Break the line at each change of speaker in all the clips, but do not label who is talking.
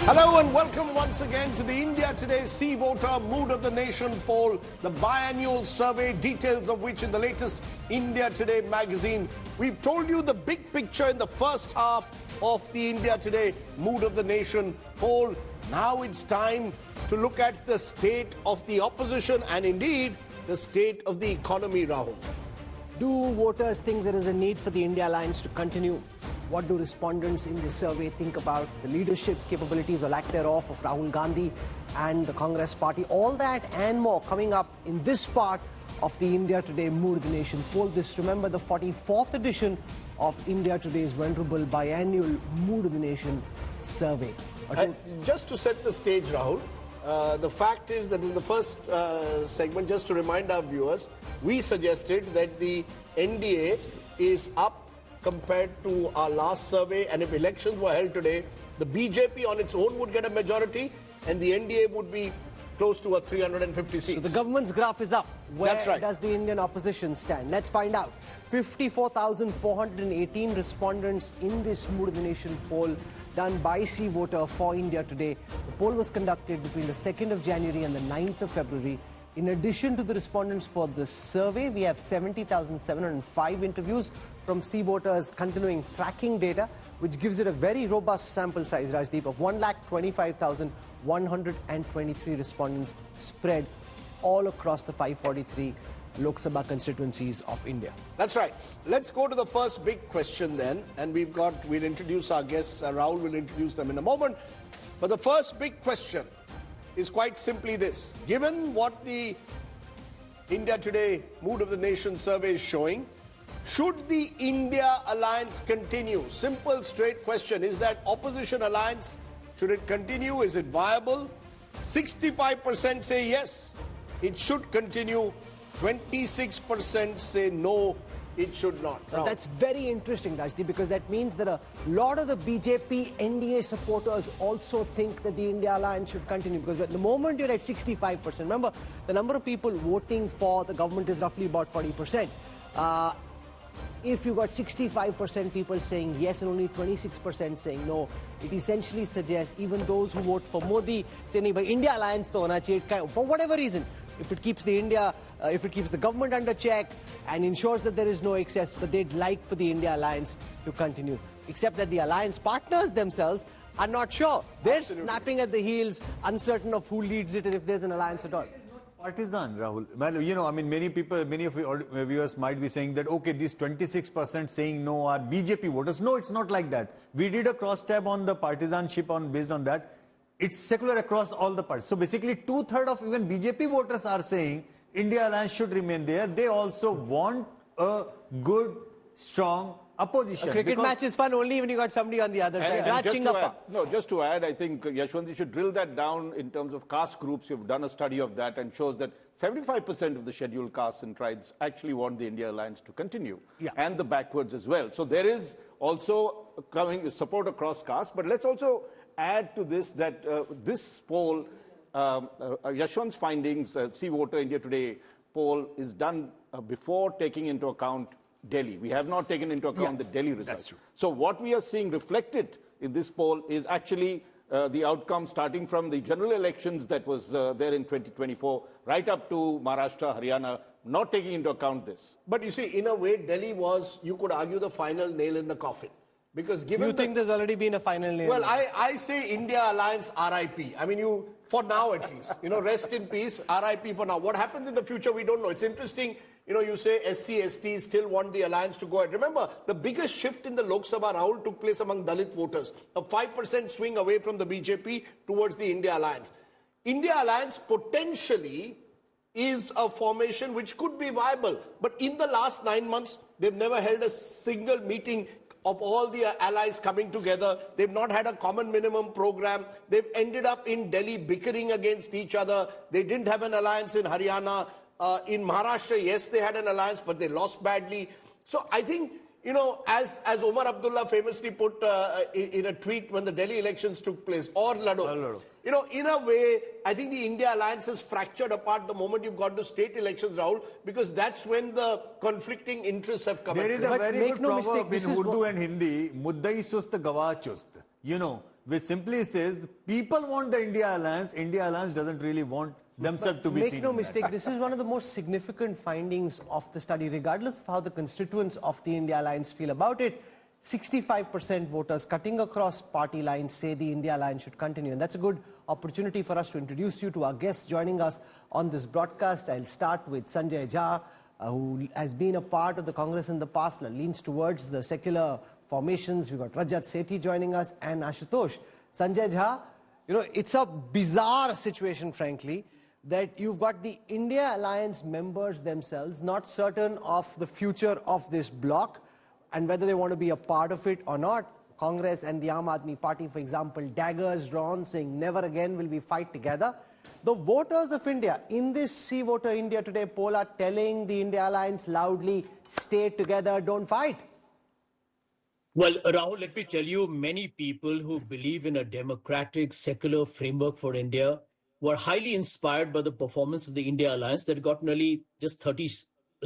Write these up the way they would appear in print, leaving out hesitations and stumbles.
Hello and welcome once again to the India Today See Voter Mood of the Nation poll, the biannual survey, details of which in the latest India Today magazine. We've told you the big picture in the first half of the India Today Mood of the Nation poll. Now it's time to look at the state of the opposition and indeed the state of the economy, Rahul.
Do voters think there is a need for the India Alliance to continue? What do respondents in the survey think about the leadership capabilities or lack thereof of Rahul Gandhi and the Congress party? All that and more coming up in this part of the India Today Mood of the Nation poll. This, remember, the 44th edition of India Today's venerable biannual Mood of the Nation survey.
And just to set the stage, Rahul, the fact is that in the first segment, just to remind our viewers, we suggested that the NDA is up compared to our last survey, and if elections were held today, the BJP on its own would get a majority and the NDA would be close to a 350 seats.
So the government's graph is up. Where
That's right.
does the Indian opposition stand? Let's find out. 54,418 respondents in this Mood of the Nation poll done by See Voter for India Today. The poll was conducted between the 2nd of January and the 9th of February. In addition to the respondents for the survey, we have 70,705 interviews from See Voters continuing tracking data, which gives it a very robust sample size, Rajdeep, of 1,25,123 respondents spread all across the 543 Lok Sabha constituencies of India.
That's right. Let's go to the first big question then, and we'll introduce our guests. Rahul will introduce them in a moment. But the first big question is quite simply this. Given what the India Today Mood of the Nation survey is showing, should the India Alliance continue? Simple, straight question. Is that opposition alliance, should it continue? Is it viable? 65% say yes, it should continue. 26% say no, it should not.
Now, that's very interesting, Rajdeep, because that means that a lot of the BJP NDA supporters also think that the India Alliance should continue. Because at the moment you're at 65%. Remember, the number of people voting for the government is roughly about 40%. If you got 65% people saying yes and only 26% saying no, it essentially suggests even those who vote for Modi say, "Nahi, bhai, India Alliance to hona chahiye," for whatever reason. If it keeps the government under check and ensures that there is no excess, but they'd like for the India Alliance to continue. Except that the alliance partners themselves are not sure. They're snapping at the heels, uncertain of who leads it and if there's an alliance at all.
Partisan, Rahul. Well, you know, I mean, many of your viewers might be saying that, okay, these 26% saying no are BJP voters. No, it's not like that. We did a cross-tab on the partisanship based on that. It's secular across all the parties. So basically, 2/3 of even BJP voters are saying India Alliance should remain there. They also want a good, strong opposition.
A cricket match is fun only when you got somebody on the other side.
Just to add, I think, Yashwant, you should drill that down in terms of caste groups. You've done a study of that and shows that 75% of the scheduled castes and tribes actually want the India Alliance to continue.
Yeah.
And the backwards as well. So there is also coming support across caste. But let's also add to this that this poll, Yashwant's findings, See Voter India Today poll is done before taking into account Delhi. We have not taken into account the Delhi results. So what we are seeing reflected in this poll is actually the outcome starting from the general elections that was there in 2024, right up to Maharashtra, Haryana, not taking into account this.
But you see, in a way, Delhi was, you could argue, the final nail in the coffin. Because given
you think there's already been a final nail?
Well, I say India Alliance RIP. I mean, for now at least, rest in peace, RIP for now. What happens in the future, we don't know. It's interesting, you say SC, ST still want the alliance to go ahead. Remember, the biggest shift in the Lok Sabha, Rahul, took place among Dalit voters. A 5% swing away from the BJP towards the India Alliance. India Alliance potentially is a formation which could be viable. But in the last 9 months, they've never held a single meeting of all the allies coming together. They've not had a common minimum program. They've ended up in Delhi bickering against each other. They didn't have an alliance in Haryana. In Maharashtra, yes, they had an alliance, but they lost badly. So I think, as Omar Abdullah famously put in a tweet when the Delhi elections took place, or Lado. In a way, I think the India Alliance has fractured apart the moment you've got to state elections, Rahul, because that's when the conflicting interests have come.
There is a very good proverb in Urdu and Hindi, Muddai sust gawa chust. which simply says the people want the India Alliance doesn't really want themselves to be seen.
Make no mistake, this is one of the most significant findings of the study, regardless of how the constituents of the India Alliance feel about it. 65% voters cutting across party lines say the India Alliance should continue. And that's a good opportunity for us to introduce you to our guests joining us on this broadcast. I'll start with Sanjay Jha, who has been a part of the Congress in the past, leans towards the secular formations. We've got Rajat Sethi joining us and Ashutosh. Sanjay Jha, you know, it's a bizarre situation, frankly, that you've got the India Alliance members themselves not certain of the future of this bloc and whether they want to be a part of it or not. Congress and the Aam Aadmi Party, for example, daggers drawn saying never again will we fight together. The voters of India in this See Voter India Today poll are telling the India Alliance loudly, stay together, don't fight.
Well, Rahul, let me tell you, many people who believe in a democratic, secular framework for India were highly inspired by the performance of the India Alliance that got nearly just 30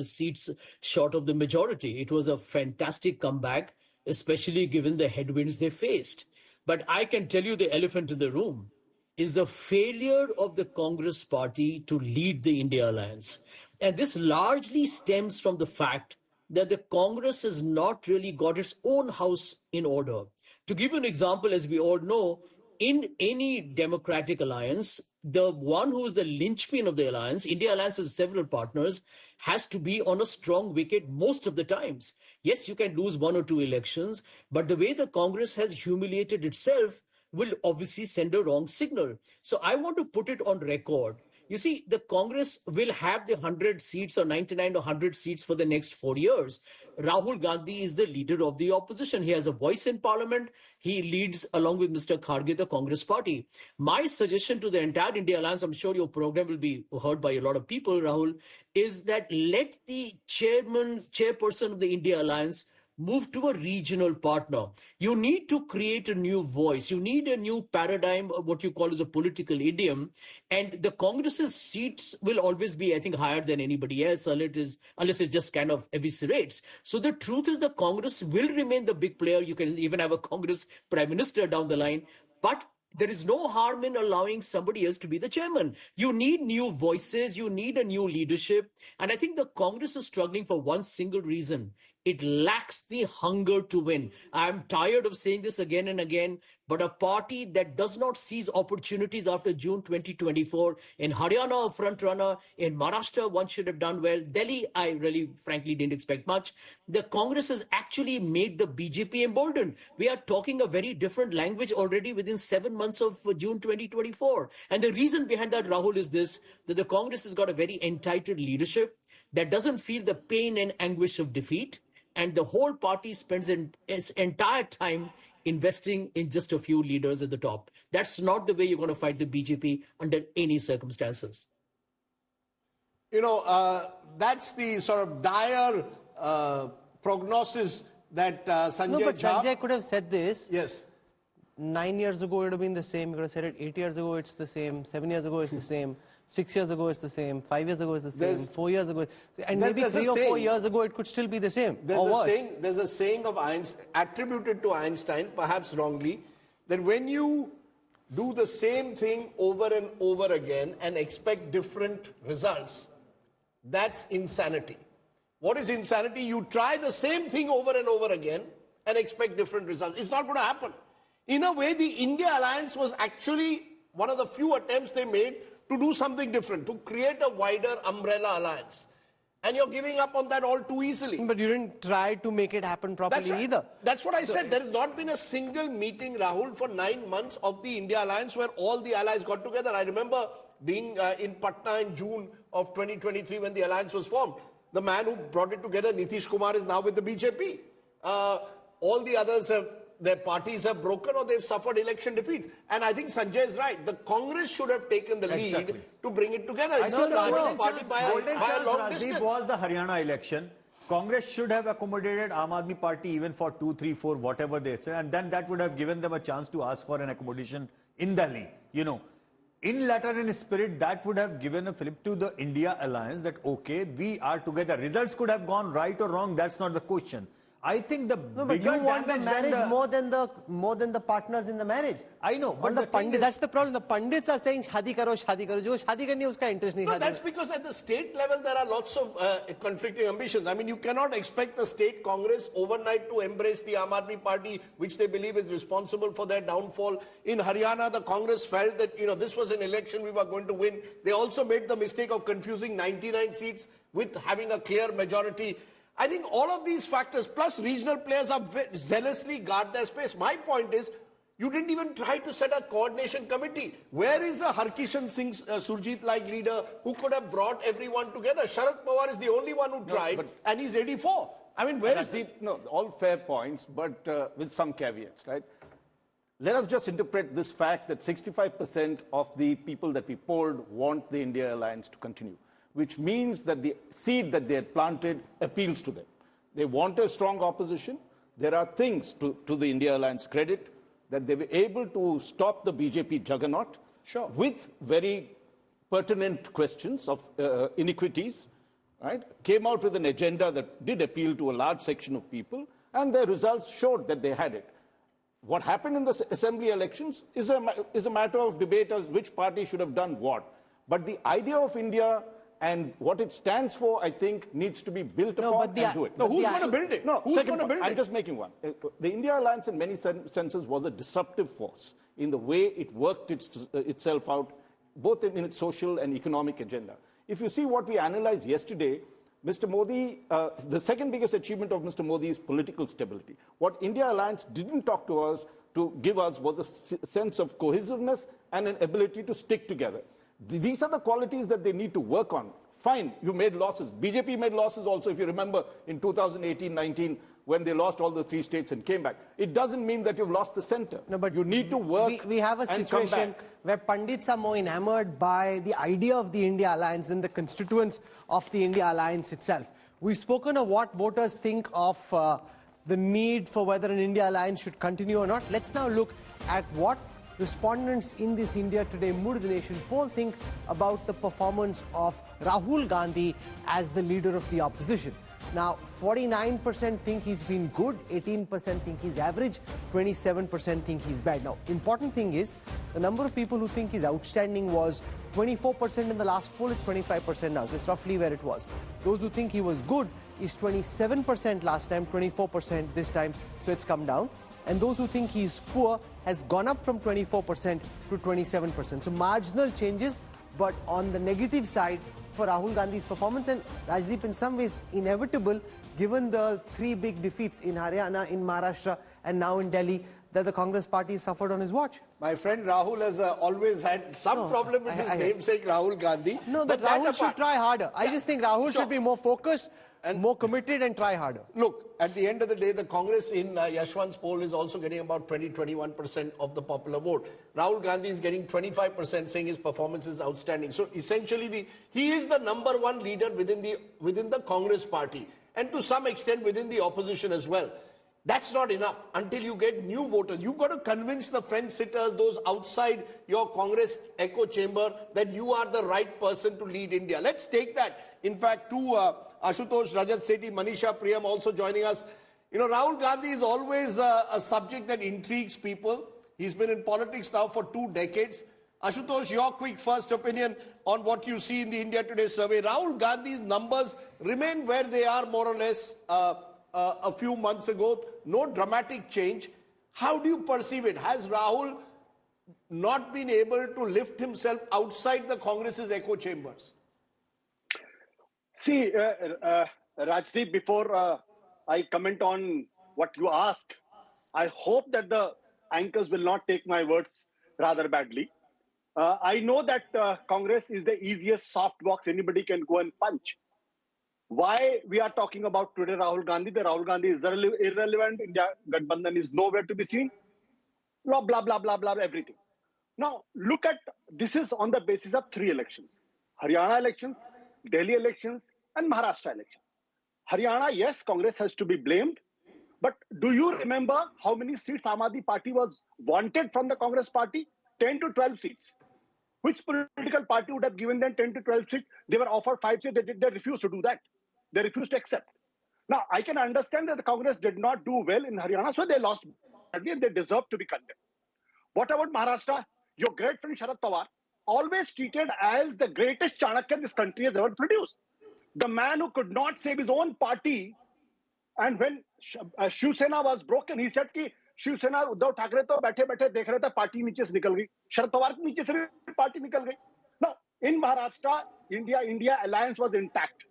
seats short of the majority. It was a fantastic comeback, especially given the headwinds they faced. But I can tell you the elephant in the room is the failure of the Congress party to lead the India Alliance. And this largely stems from the fact that the Congress has not really got its own house in order. To give you an example, as we all know, in any democratic alliance, the one who is the linchpin of the alliance, India Alliance has several partners, has to be on a strong wicket most of the times. Yes, you can lose one or two elections, but the way the Congress has humiliated itself will obviously send a wrong signal. So I want to put it on record. You see, the Congress will have the 100 seats or 99 or 100 seats for the next 4 years. Rahul Gandhi is the leader of the opposition. He has a voice in parliament. He leads, along with Mr. Kharge, the Congress party. My suggestion to the entire India Alliance, I'm sure your program will be heard by a lot of people, Rahul, is that let the chairperson of the India Alliance move to a regional partner. You need to create a new voice. You need a new paradigm of what you call as a political idiom. And the Congress's seats will always be, I think, higher than anybody else, unless it just kind of eviscerates. So the truth is the Congress will remain the big player. You can even have a Congress prime minister down the line. But there is no harm in allowing somebody else to be the chairman. You need new voices. You need a new leadership. And I think the Congress is struggling for one single reason. It lacks the hunger to win. I'm tired of saying this again and again, but a party that does not seize opportunities after June 2024, in Haryana, a front runner, in Maharashtra, one should have done well. Delhi, I really, frankly, didn't expect much. The Congress has actually made the BJP emboldened. We are talking a very different language already within 7 months of June 2024. And the reason behind that, Rahul, is this, that the Congress has got a very entitled leadership that doesn't feel the pain and anguish of defeat. And the whole party spends its entire time investing in just a few leaders at the top. That's not the way you're going to fight the BJP under any circumstances.
You know, that's the sort of dire prognosis that Sanjay
No, but
Jha...
Sanjay could have said this.
Yes.
9 years ago, it would have been the same. You could have said it 8 years ago, it's the same. 7 years ago, it's the same. 6 years ago, it's the same. 5 years ago, it's the same. 4 years ago, and maybe 3 or 4 years ago, it could still be the same.
There's a saying of Einstein, attributed to Einstein, perhaps wrongly, that when you do the same thing over and over again and expect different results, that's insanity. What is insanity? You try the same thing over and over again and expect different results. It's not going to happen. In a way, the India Alliance was actually one of the few attempts they made to do something different, to create a wider umbrella alliance. And you're giving up on that all too easily.
But you didn't try to make it happen properly either.
That's what I said. There has not been a single meeting, Rahul, for 9 months of the India Alliance where all the allies got together. I remember being in Patna in June of 2023 when the alliance was formed. The man who brought it together, Nitish Kumar, is now with the BJP. All the others their parties have broken or they've suffered election defeats. And I think Sanjay is right. The Congress should have taken the lead to bring it together. It's not the largest party by a long distance.
Was the Haryana election. Congress should have accommodated Aam Aadmi Party even for 2, 3, 4, whatever they say. And then that would have given them a chance to ask for an accommodation in Delhi. You know, in letter and spirit, that would have given a flip to the India Alliance that, okay, we are together. Results could have gone right or wrong. That's not the question. I think the
No, but
bigger
you want the
damage
marriage
than
more than the partners in the marriage.
I know, but
the
the thing
pandit,
is-
that's the problem. The pandits are saying shadi karo, shadi karo. Jo shadi karni hai, uska interest nahi.
No,
Shadi
that's because at the state level there are lots of conflicting ambitions. I mean, you cannot expect the state Congress overnight to embrace the Aam Aadmi Party, which they believe is responsible for their downfall. In Haryana, the Congress felt that, you know, this was an election we were going to win. They also made the mistake of confusing 99 seats with having a clear majority. I think all of these factors, plus regional players are zealously guard their space. My point is, you didn't even try to set a coordination committee. Where is a Harkishan Singh Surjit-like leader who could have brought everyone together? Sharad Pawar is the only one who tried, and he's 84. I mean, where is
Rajdip, no, all fair points, but with some caveats, right? Let us just interpret this fact that 65% of the people that we polled want the India alliance to continue, which means that the seed that they had planted appeals to them. They want a strong opposition. There are things to the India alliance credit that they were able to stop the BJP juggernaut with very pertinent questions of iniquities, right? Came out with an agenda that did appeal to a large section of people, and their results showed that they had it. What happened in the assembly elections is a matter of debate as which party should have done what. But the idea of India and what it stands for, I think, needs to be built upon and do it.
No, who's going to build it?
No,
who's going to build it?
I'm just making one. The India Alliance, in many senses, was a disruptive force in the way it worked itself out, both in its social and economic agenda. If you see what we analyzed yesterday, Mr. Modi, the second biggest achievement of Mr. Modi is political stability. What India Alliance didn't talk to us, to give us, was a sense of cohesiveness and an ability to stick together. These are the qualities that they need to work on. Fine, you made losses. BJP made losses also, if you remember, in 2018-19, when they lost all the 3 states and came back. It doesn't mean that you've lost the center.
No, but
you need to work.
We have a
and come
situation
back.
where Pandits are more enamored by the idea of the India alliance than the constituents of the India alliance itself. We've spoken of what voters think of the need for whether an India alliance should continue or not. Let's now look at what respondents in this India Today Mood of the Nation poll think about the performance of Rahul Gandhi as the leader of the opposition. Now, 49% think he's been good, 18% think he's average, 27% think he's bad. Now, important thing is, the number of people who think he's outstanding was 24% in the last poll, it's 25% now, so it's roughly where it was. Those who think he was good is 27% last time, 24% this time, so it's come down. And those who think he's poor has gone up from 24% to 27%. So marginal changes, but on the negative side for Rahul Gandhi's performance, and Rajdeep, in some ways inevitable given the 3 big defeats in Haryana, in Maharashtra and now in Delhi that the Congress party suffered on his watch.
My friend Rahul has always had some problem with his namesake Rahul Gandhi.
No, but Rahul should try harder. I just think Rahul should be more focused and more committed and try harder.
Look, at the end of the day, the Congress in Yashwant's poll is also getting about 20-21% of the popular vote. Rahul Gandhi is getting 25%, saying his performance is outstanding. So essentially, he is the #1 leader within the Congress party, and to some extent within the opposition as well. That's not enough until you get new voters. You've got to convince the fence sitters, those outside your Congress echo chamber, that you are the right person to lead India. Let's take that. In fact, Ashutosh, Rajat Sethi, Manisha Priyam also joining us. You know, Rahul Gandhi is always a subject that intrigues people. He's been in politics now for 2 decades. Ashutosh, your quick first opinion on what you see in the India Today survey. Rahul Gandhi's numbers remain where they are more or less a few months ago. No dramatic change. How do you perceive it? Has Rahul not been able to lift himself outside the Congress's echo chambers?
See, Rajdeep, before I comment on what you ask, I hope that the anchors will not take my words rather badly. I know that Congress is the easiest soft box anybody can go and punch. Why we are talking about today Rahul Gandhi? The Rahul Gandhi is irrelevant. India Gathbandhan is nowhere to be seen. Blah, blah, blah, blah, blah, everything. Now, look at, this is on the basis of 3 elections. Haryana elections, Delhi elections, and Maharashtra elections. Haryana, yes, Congress has to be blamed. But do you remember how many seats Aam Aadmi Party was wanted from the Congress party? 10 to 12 seats. Which political party would have given them 10 to 12 seats? They were offered 5 seats. They refused to do that. They refused to accept. Now, I can understand that the Congress did not do well in Haryana, so they lost badly and they deserve to be condemned. What about Maharashtra? Your great friend Sharad Pawar, always treated as the greatest Chanakya this country has ever produced. The man who could not save his own party, and when Shiv Sena was broken, he said कि शिव सेना उद्धव ठाकरे तो बैठे बैठे देख रहे थे party नीचे से निकल गई शरद पवार के नीचे से भी पार्टी निकल गई Now in Maharashtra India alliance was intact,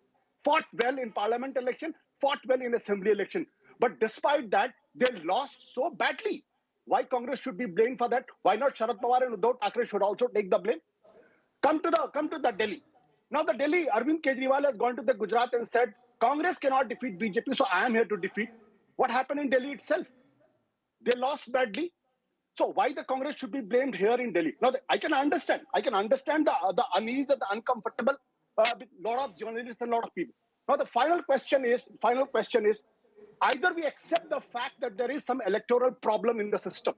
fought well in parliament election, fought well in assembly election, but despite that they lost so badly. Why Congress should be blamed for that? Why not Sharad Pawar and Uddhav Thackeray should also take the blame? Come to the Delhi. Now the Delhi, Arvind Kejriwal has gone to the Gujarat and said Congress cannot defeat BJP, so I am here to defeat. What happened in Delhi itself? They lost badly. So why the Congress should be blamed here in Delhi? Now I can understand the unease and the uncomfortable with a lot of journalists and a lot of people. Now the final question is either we accept the fact that there is some electoral problem in the system,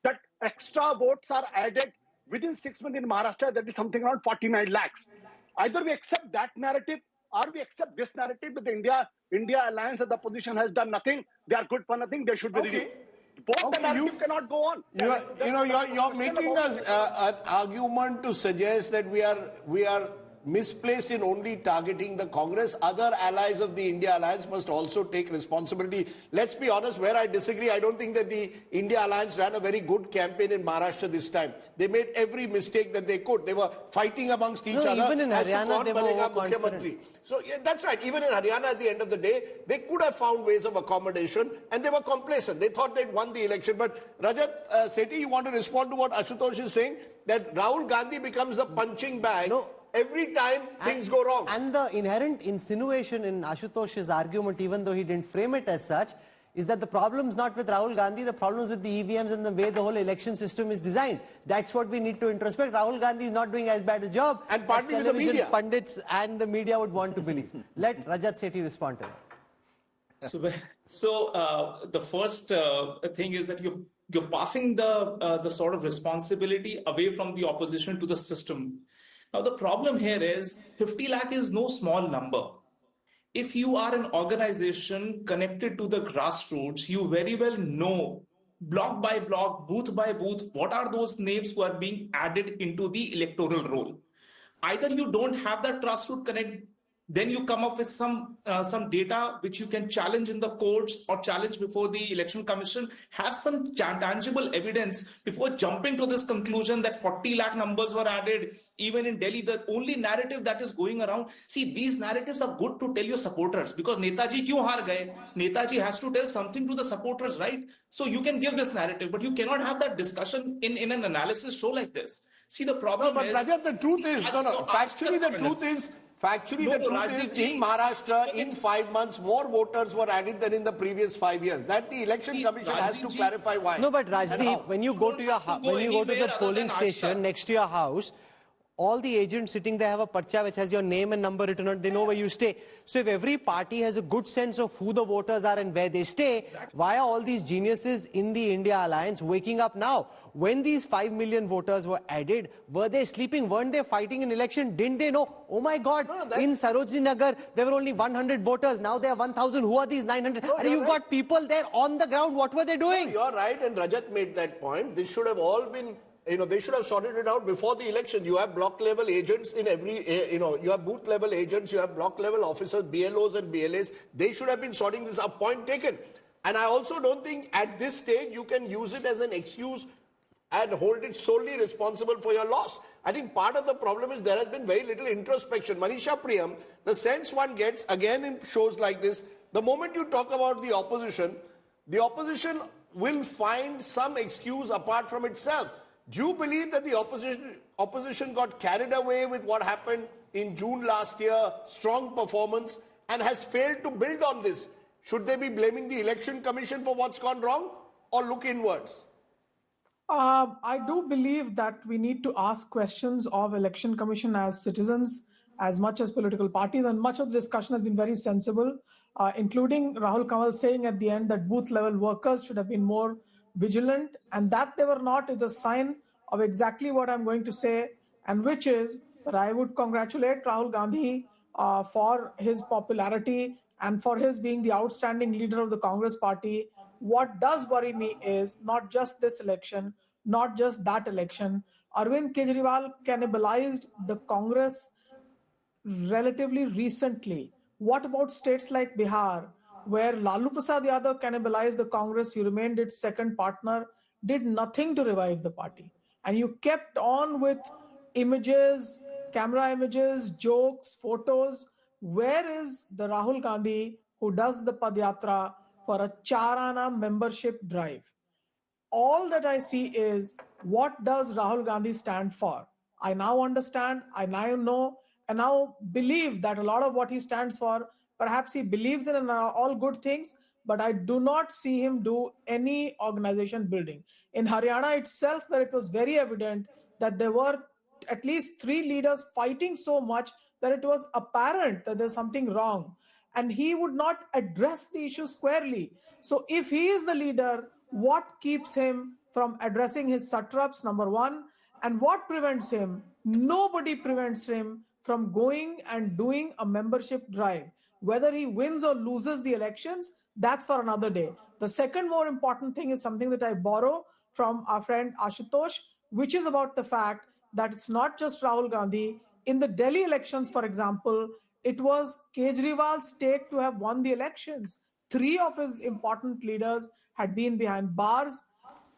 that extra votes are added within 6 months in Maharashtra, that is something around 49 lakhs. Either we accept that narrative or we accept this narrative that the India alliance and the opposition has done nothing, they are good for nothing, they should be reviewed. Both the narrative cannot go on.
You're making an argument to suggest that we are misplaced in only targeting the Congress. Other allies of the India alliance must also take responsibility. Let's be honest, where I disagree, I don't think that the India alliance ran a very good campaign in Maharashtra this time. They made every mistake that they could. They were fighting amongst each other.
Even in Haryana, they were overconfident.
So yeah, that's right. Even in Haryana, at the end of the day, they could have found ways of accommodation, and they were complacent. They thought they'd won the election. But Rajat Sethi, you want to respond to what Ashutosh is saying? That Rahul Gandhi becomes the punching bag every time things go wrong.
And the inherent insinuation in Ashutosh's argument, even though he didn't frame it as such, is that the problem is not with Rahul Gandhi, the problem is with the EVMs and the way the whole election system is designed. That's what we need to introspect. Rahul Gandhi is not doing as bad a job
and partly
as
with the media.
Pundits and the media would want to believe. Let Rajat Sethi respond to that.
So the first thing is that you're passing the sort of responsibility away from the opposition to the system. Now, the problem here is 50 lakh is no small number. If you are an organization connected to the grassroots, you very well know block by block, booth by booth, what are those names who are being added into the electoral roll. Either you don't have that grassroots connect, then you come up with some data which you can challenge in the courts or challenge before the election commission, have some tangible evidence before jumping to this conclusion that 40 lakh numbers were added. Even in Delhi, the only narrative that is going around, see, these narratives are good to tell your supporters because Netaji kyun haar gaye? Netaji has to tell something to the supporters, right? So you can give this narrative, but you cannot have that discussion in an analysis show like this. See, the problem
is... But Rajat, the truth is, factually the truth is, in Maharashtra, in 5 months, more voters were added than in the previous 5 years. That the election commission has to clarify why.
No, but Rajdeep, when you go to the polling station next to your house, all the agents sitting there have a parcha which has your name and number written on it. They know where you stay. So if every party has a good sense of who the voters are and where they stay, why are all these geniuses in the India alliance waking up now? When these 5 million voters were added, were they sleeping? Weren't they fighting an election? Didn't they know? Oh my God, in Sarojini Nagar, there were only 100 voters. Now there are 1,000. Who are these 900? You've got people there on the ground. What were they doing?
You're right, and Rajat made that point. This should have all been... they should have sorted it out before the election. You have block level agents in every, you have booth level agents, you have block level officers, BLOs and BLAs. They should have been sorting this up, point taken. And I also don't think at this stage you can use it as an excuse and hold it solely responsible for your loss. I think part of the problem is there has been very little introspection. Manisha Priyam, the sense one gets, again in shows like this, the moment you talk about the opposition will find some excuse apart from itself. Do you believe that the opposition got carried away with what happened in June last year, strong performance, and has failed to build on this? Should they be blaming the election commission for what's gone wrong, or look inwards?
I do believe that we need to ask questions of election commission as citizens, as much as political parties, and much of the discussion has been very sensible, including Rahul Kamal saying at the end that booth level workers should have been more vigilant, and that they were not is a sign of exactly what I'm going to say, and which is that I would congratulate Rahul Gandhi for his popularity and for his being the outstanding leader of the Congress party. What does worry me is not just this election, not just that election. Arvind Kejriwal cannibalized the Congress relatively recently. What about states like Bihar, where Lalu Prasad Yadav cannibalized the Congress, you remained its second partner, did nothing to revive the party. And you kept on with images, camera images, jokes, photos. Where is the Rahul Gandhi who does the Padyatra for a Charana membership drive? All that I see is, what does Rahul Gandhi stand for? I now understand, I now know, and now believe that a lot of what he stands for, perhaps he believes in all good things, but I do not see him do any organization building. In Haryana itself, where it was very evident that there were at least 3 leaders fighting so much that it was apparent that there's something wrong, and he would not address the issue squarely. So if he is the leader, what keeps him from addressing his satraps, number one, and what prevents him? Nobody prevents him from going and doing a membership drive. Whether he wins or loses the elections, that's for another day. The second more important thing is something that I borrow from our friend Ashutosh, which is about the fact that it's not just Rahul Gandhi. In the Delhi elections, for example, it was Kejriwal's take to have won the elections. 3 of his important leaders had been behind bars.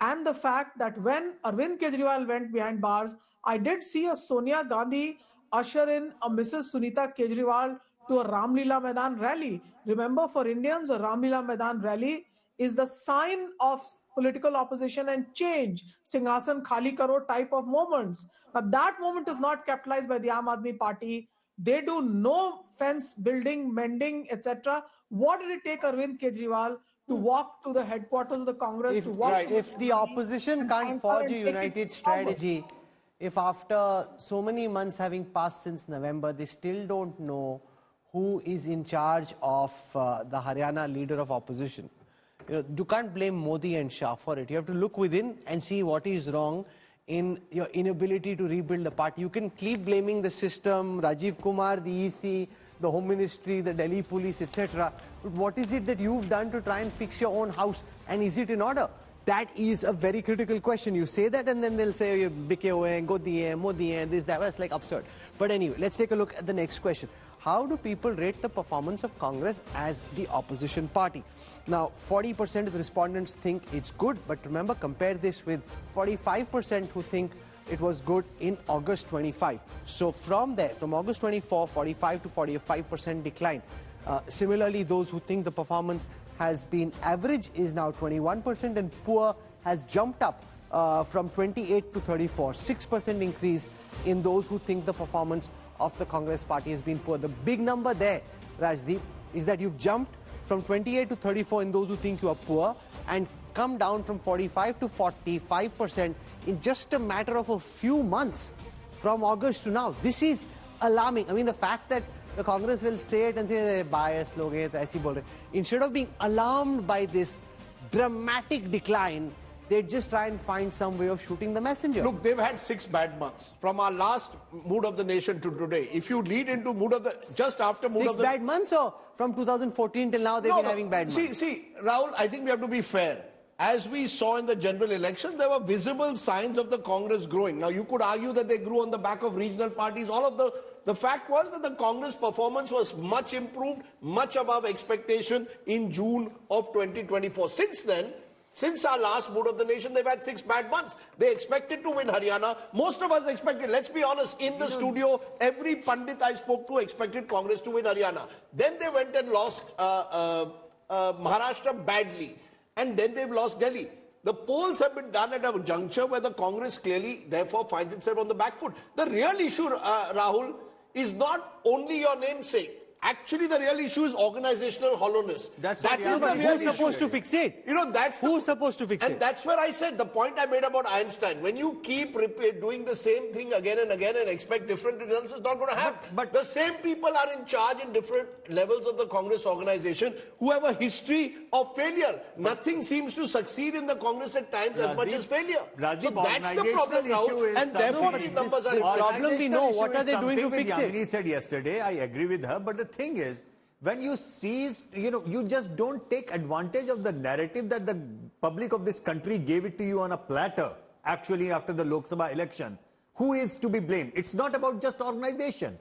And the fact that when Arvind Kejriwal went behind bars, I did see a Sonia Gandhi usher in a Mrs. Sunita Kejriwal to a Ramlila Maidan rally. Remember, for Indians, a Ramlila Maidan rally is the sign of political opposition and change, Singhasan Khali Karo type of moments. Now, that moment is not capitalized by the Aam Aadmi Party. They do no fence building, mending, etc. What did it take Arvind Kejriwal to walk to the headquarters of the Congress?
If the opposition can't forge a united strategy, if after so many months having passed since November, they still don't know who is in charge of the Haryana leader of opposition, you can't blame Modi and Shah for it. You have to look within and see what is wrong in your inability to rebuild the party. You can keep blaming the system, Rajiv Kumar, the EC, the Home Ministry, the Delhi police, etc. But what is it that you've done to try and fix your own house? And is it in order? That is a very critical question. You say that and then they'll say, you bike hue, Godi hai, Modi hai, this, that. That's like absurd. But anyway, let's take a look at the next question. How do people rate the performance of Congress as the opposition party? Now, 40% of the respondents think it's good, but remember, compare this with 45% who think it was good in August 25. So from there, from August 24, 45 to 45% decline. Similarly, those who think the performance has been average is now 21%, and poor has jumped up from 28 to 34. 6% increase in those who think the performance of the Congress party has been poor. The big number there, Rajdeep, is that you've jumped from 28 to 34 in those who think you are poor, and come down from 45 to 45% in just a matter of a few months from August to now. This is alarming. I mean, the fact that the Congress will say it and say, biased log hai, aise bol rahe. Instead of being alarmed by this dramatic decline, they just try and find some way of shooting the messenger.
Look, they've had 6 bad months. From our last Mood of the Nation to today, if you lead into Mood of the... Just after Mood of the...
6 bad months, or from 2014 till now they've been having bad months?
See, Rahul, I think we have to be fair. As we saw in the general election, there were visible signs of the Congress growing. Now, you could argue that they grew on the back of regional parties. All of the fact was that the Congress performance was much improved, much above expectation in June of 2024. Since then, since our last Mood of the Nation, they've had 6 bad months. They expected to win Haryana. Most of us expected, let's be honest, in the studio, every pundit I spoke to expected Congress to win Haryana. Then they went and lost Maharashtra badly. And then they've lost Delhi. The polls have been done at a juncture where the Congress clearly, therefore, finds itself on the back foot. The real issue, Rahul, is not only your namesake. Actually, the real issue is organizational hollowness.
That's
That
what
is
the
the
other
real
Who's supposed
issue.
to fix it?
You know, that's
Who's supposed to fix
and
it?
that's where I said the point I made about Einstein. When you keep doing the same thing again and again and expect different results, it's not going to happen. But the same people are in charge in different levels of the Congress organization who have a history of failure. Nothing seems to succeed in the Congress at times as much as failure. So that's the problem, Rahul. And therefore, the numbers are
this problem we know. What are they doing to fix it?
Yamini said yesterday, I agree with her, but the thing is, when you seize, you just don't take advantage of the narrative that the public of this country gave it to you on a platter, actually after the Lok Sabha election. Who is to be blamed? It's not about just organization.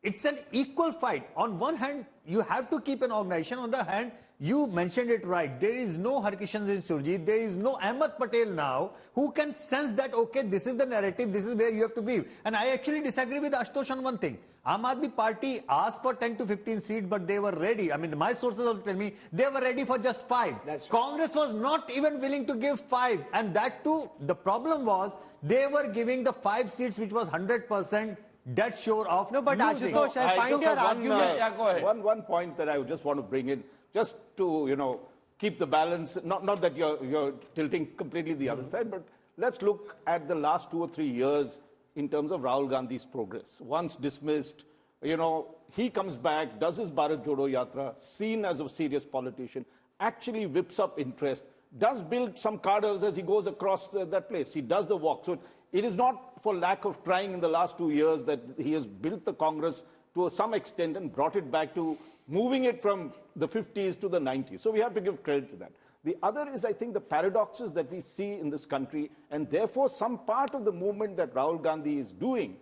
It's an equal fight. On one hand, you have to keep an organization. On the other hand, you mentioned it right. There is no Harkishan Singh Surjit. There is no Ahmed Patel now who can sense that, okay, this is the narrative. This is where you have to be. And I actually disagree with Ashutosh on one thing. Aam Aadmi Party asked for 10 to 15 seats, but they were ready. I mean, my sources also tell me they were ready for just 5.
That's right.
Congress was not even willing to give 5. And that too, the problem was they were giving the 5 seats, which was 100% dead sure of
No, but
losing.
Ashutosh, I find
just
your
have one,
argument.
go ahead.
One point that I would just want to bring in, just to, keep the balance, not that you're tilting completely the other side, but let's look at the last 2 or 3 years in terms of Rahul Gandhi's progress. Once dismissed, he comes back, does his Bharat Jodo Yatra, seen as a serious politician, actually whips up interest, does build some cadres as he goes across that place. He does the walk. So it is not for lack of trying in the last 2 years that he has built the Congress to some extent and brought it back to moving it from the 50s to the 90s. So we have to give credit to that. The other is, I think, the paradoxes that we see in this country, and therefore some part of the movement that Rahul Gandhi is doing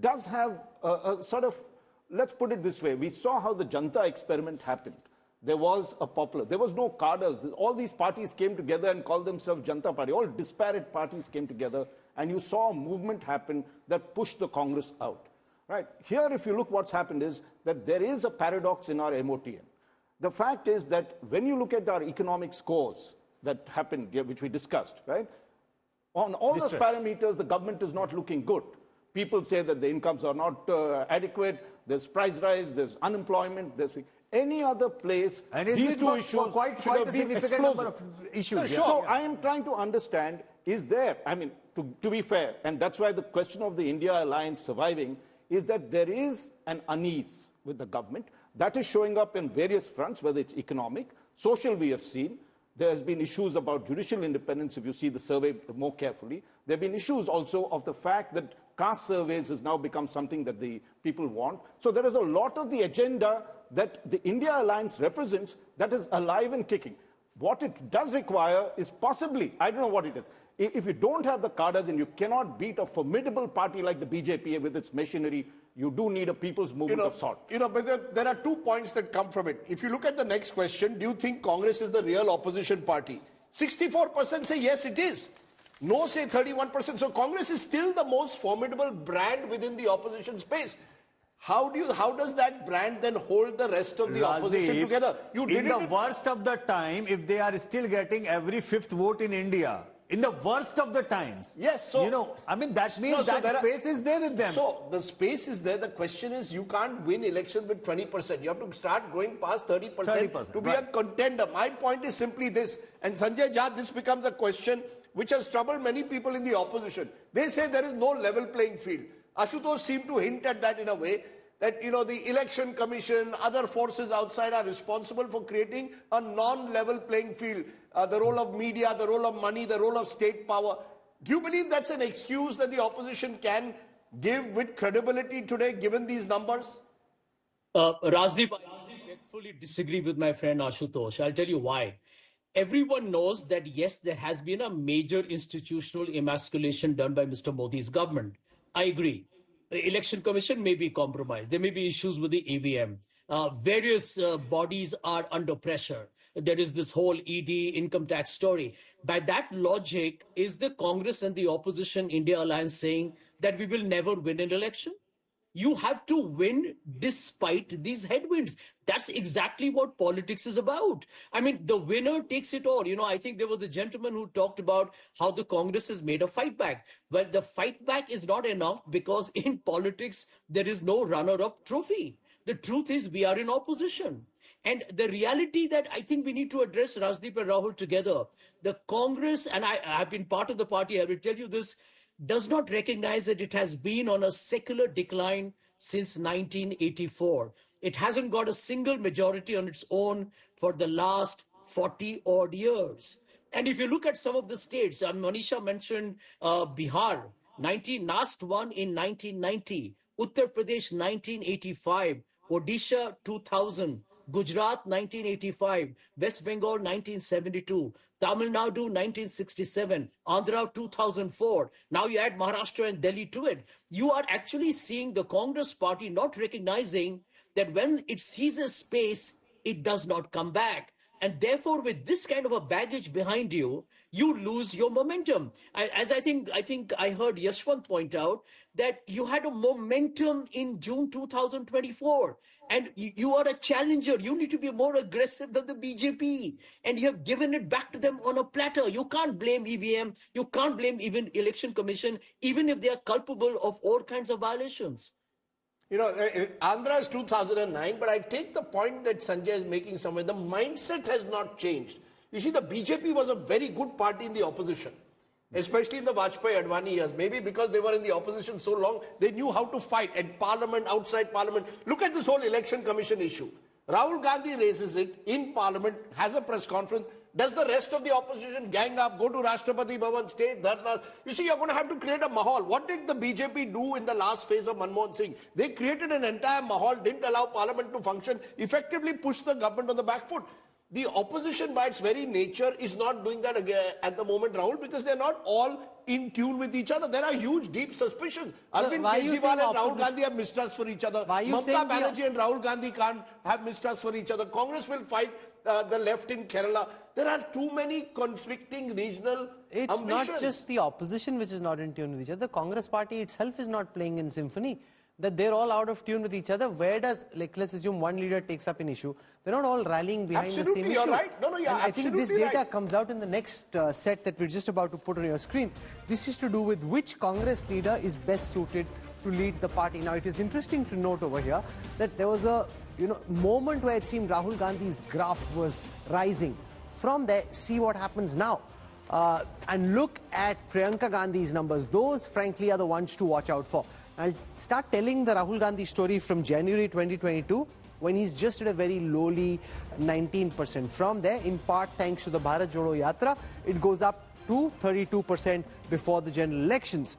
does have a sort of, let's put it this way, we saw how the Janta experiment happened. There was no cadres. All these parties came together and called themselves Janta Party. All disparate parties came together, and you saw a movement happen that pushed the Congress out. Right. Here, if you look, what's happened is that there is a paradox in our MOTN. The fact is that when you look at our economic scores that happened, which we discussed, right, on all those parameters, the government is not looking good. People say that the incomes are not adequate, there's price rise, there's unemployment, there's any other place,
and
these two issues
quite a significant number of issues.
So I am trying to understand, is there, I mean, to be fair, and that's why the question of the India alliance surviving is that there is an unease with the government that is showing up in various fronts, whether it's economic, social, we have seen. There has been issues about judicial independence, if you see the survey more carefully. There have been issues also of the fact that caste surveys has now become something that the people want. So there is a lot of the agenda that the India alliance represents that is alive and kicking. What it does require is possibly, I don't know what it is, if you don't have the cadres and you cannot beat a formidable party like the BJP with its machinery, you do need a people's movement of sort.
But there are 2 points that come from it. If you look at the next question, do you think Congress is the real opposition party? 64% say yes, it is. No say 31%. So Congress is still the most formidable brand within the opposition space. How does that brand then hold the rest of the opposition together?
In the worst of the time, if they are still getting every 5th vote in India, in the worst of the times.
Yes, so
I mean, that means that space is there with them.
So the space is there. The question is, you can't win election with 20%. You have to start going past 30% to be a contender. My point is simply this, and Sanjay Jha, this becomes a question which has troubled many people in the opposition. They say there is no level playing field. Ashutosh seemed to hint at that in a way, that the election commission, other forces outside are responsible for creating a non-level playing field. The role of media, the role of money, the role of state power. Do you believe that's an excuse that the opposition can give with credibility today, given these numbers?
Rajdeep, I respectfully disagree with my friend Ashutosh. I'll tell you why. Everyone knows that, yes, there has been a major institutional emasculation done by Mr. Modi's government. I agree. The election commission may be compromised. There may be issues with the EVM. Various bodies are under pressure. There is this whole ED income tax story. By that logic, is the Congress and the opposition India alliance saying that we will never win an election? You have to win despite these headwinds. That's exactly what politics is about. I mean, the winner takes it all. I think there was a gentleman who talked about how the Congress has made a fight back. Well, the fight back is not enough because in politics, there is no runner-up trophy. The truth is we are in opposition. And the reality that I think we need to address, Rajdeep and Rahul, together, the Congress, and I've been part of the party, I will tell you this, does not recognize that it has been on a secular decline since 1984. It hasn't got a single majority on its own for the last 40 odd years. And if you look at some of the states, Manisha mentioned Bihar, last one in 1990, Uttar Pradesh 1985, Odisha 2000, Gujarat 1985, West Bengal 1972, Tamil Nadu 1967, Andhra 2004. Now you add Maharashtra and Delhi to it. You are actually seeing the Congress party not recognizing that when it seizes space, it does not come back. And therefore, with this kind of a baggage behind you, you lose your momentum. As I think I heard Yashwant point out that you had a momentum in June 2024, and you are a challenger. You need to be more aggressive than the BJP, and you have given it back to them on a platter. You can't blame EVM. You can't blame even Election Commission, even if they are culpable of all kinds of violations.
You know, Andhra is 2009, but I take the point that Sanjay is making somewhere. The mindset has not changed. You see, the BJP was a very good party in the opposition, especially in the Vajpayee-Advani years. Maybe because they were in the opposition so long, they knew how to fight at parliament, outside parliament. Look at this whole election commission issue. Rahul Gandhi raises it in parliament, has a press conference. Does the rest of the opposition gang up, go to Rashtrapati Bhavan, stay dharnas? You see, you're going to have to create a mahal. What did the BJP do in the last phase of Manmohan Singh? They created an entire mahal, didn't allow parliament to function, effectively pushed the government on the back foot. The opposition by its very nature is not doing that at the moment, Rahul, because they're not all in tune with each other. There are huge, deep suspicions. Arvind Kejriwal and Rahul Gandhi have mistrust for each other. Mamata Banerjee and Rahul Gandhi can't have mistrust for each other. Congress will fight the left in Kerala. There are too many conflicting regional ambitions.
It's not just the opposition which is not in tune with each other. The Congress party itself is not playing in symphony. That they're all out of tune with each other. Where does, like, let's assume one leader takes up an issue, they're not all rallying behind the same issue.
You're right. No, you're
I think this data
right.
comes out in the next set that we're just about to put on your screen. This is to do with which Congress leader is best suited to lead the party. Now, it is interesting to note over here that there was a moment where it seemed Rahul Gandhi's graph was rising. From there, see what happens now. And look at Priyanka Gandhi's numbers. Those, frankly, are the ones to watch out for. I'll start telling the Rahul Gandhi story from January 2022, when he's just at a very lowly 19%. From there, in part thanks to the Bharat Jodo Yatra, it goes up to 32% before the general elections.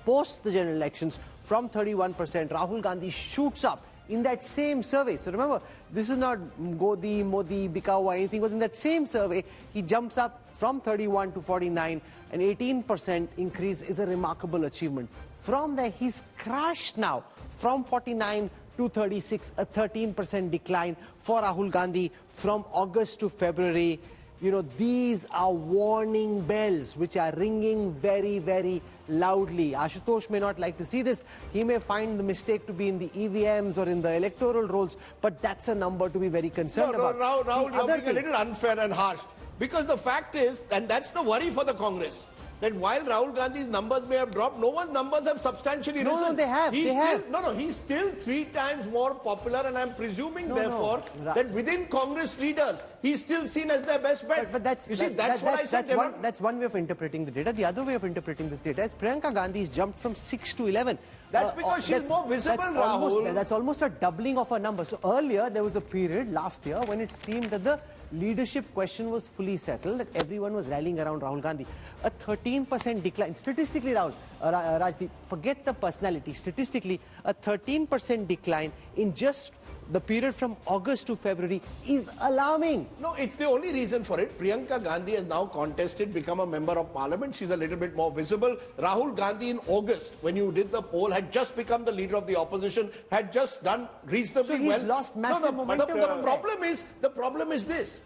Post the general elections, from 31%, Rahul Gandhi shoots up in that same survey. So remember, this is not Godi, Modi, Bika or anything. It was in that same survey. He jumps up from 31 to 49. An 18% increase is a remarkable achievement. From there, he's crashed now from 49 to 36, a 13% decline for Rahul Gandhi from August to February. You know, these are warning bells which are ringing very, very loudly. Ashutosh may not like to see this. He may find the mistake to be in the EVMs or in the electoral rolls, but that's a number to be very concerned about.
Rahul, you're being a little unfair and harsh. Because the fact is, and that's the worry for the Congress, that while Rahul Gandhi's numbers may have dropped, no one's numbers have substantially risen.
No, they have.
He's still 3 times more popular, and I'm presuming, therefore, that within Congress leaders, he's still seen as their best bet.
But that's what I said. That's one way of interpreting the data. The other way of interpreting this data is Priyanka Gandhi's jumped from 6 to 11.
That's because she's more visible, Rahul.
That's almost a doubling of her number. So earlier, there was a period last year when it seemed that the leadership question was fully settled, that everyone was rallying around Rahul Gandhi. A 13% decline. Statistically, Rahul, Rajdeep, forget the personality. Statistically, a 13% decline in just the period from August to February is alarming.
No, it's the only reason for it. Priyanka Gandhi has now contested, become a member of parliament. She's a little bit more visible. Rahul Gandhi in August, when you did the poll, had just become the leader of the opposition, had just done reasonably well.
So he's lost massive momentum.
The problem is this.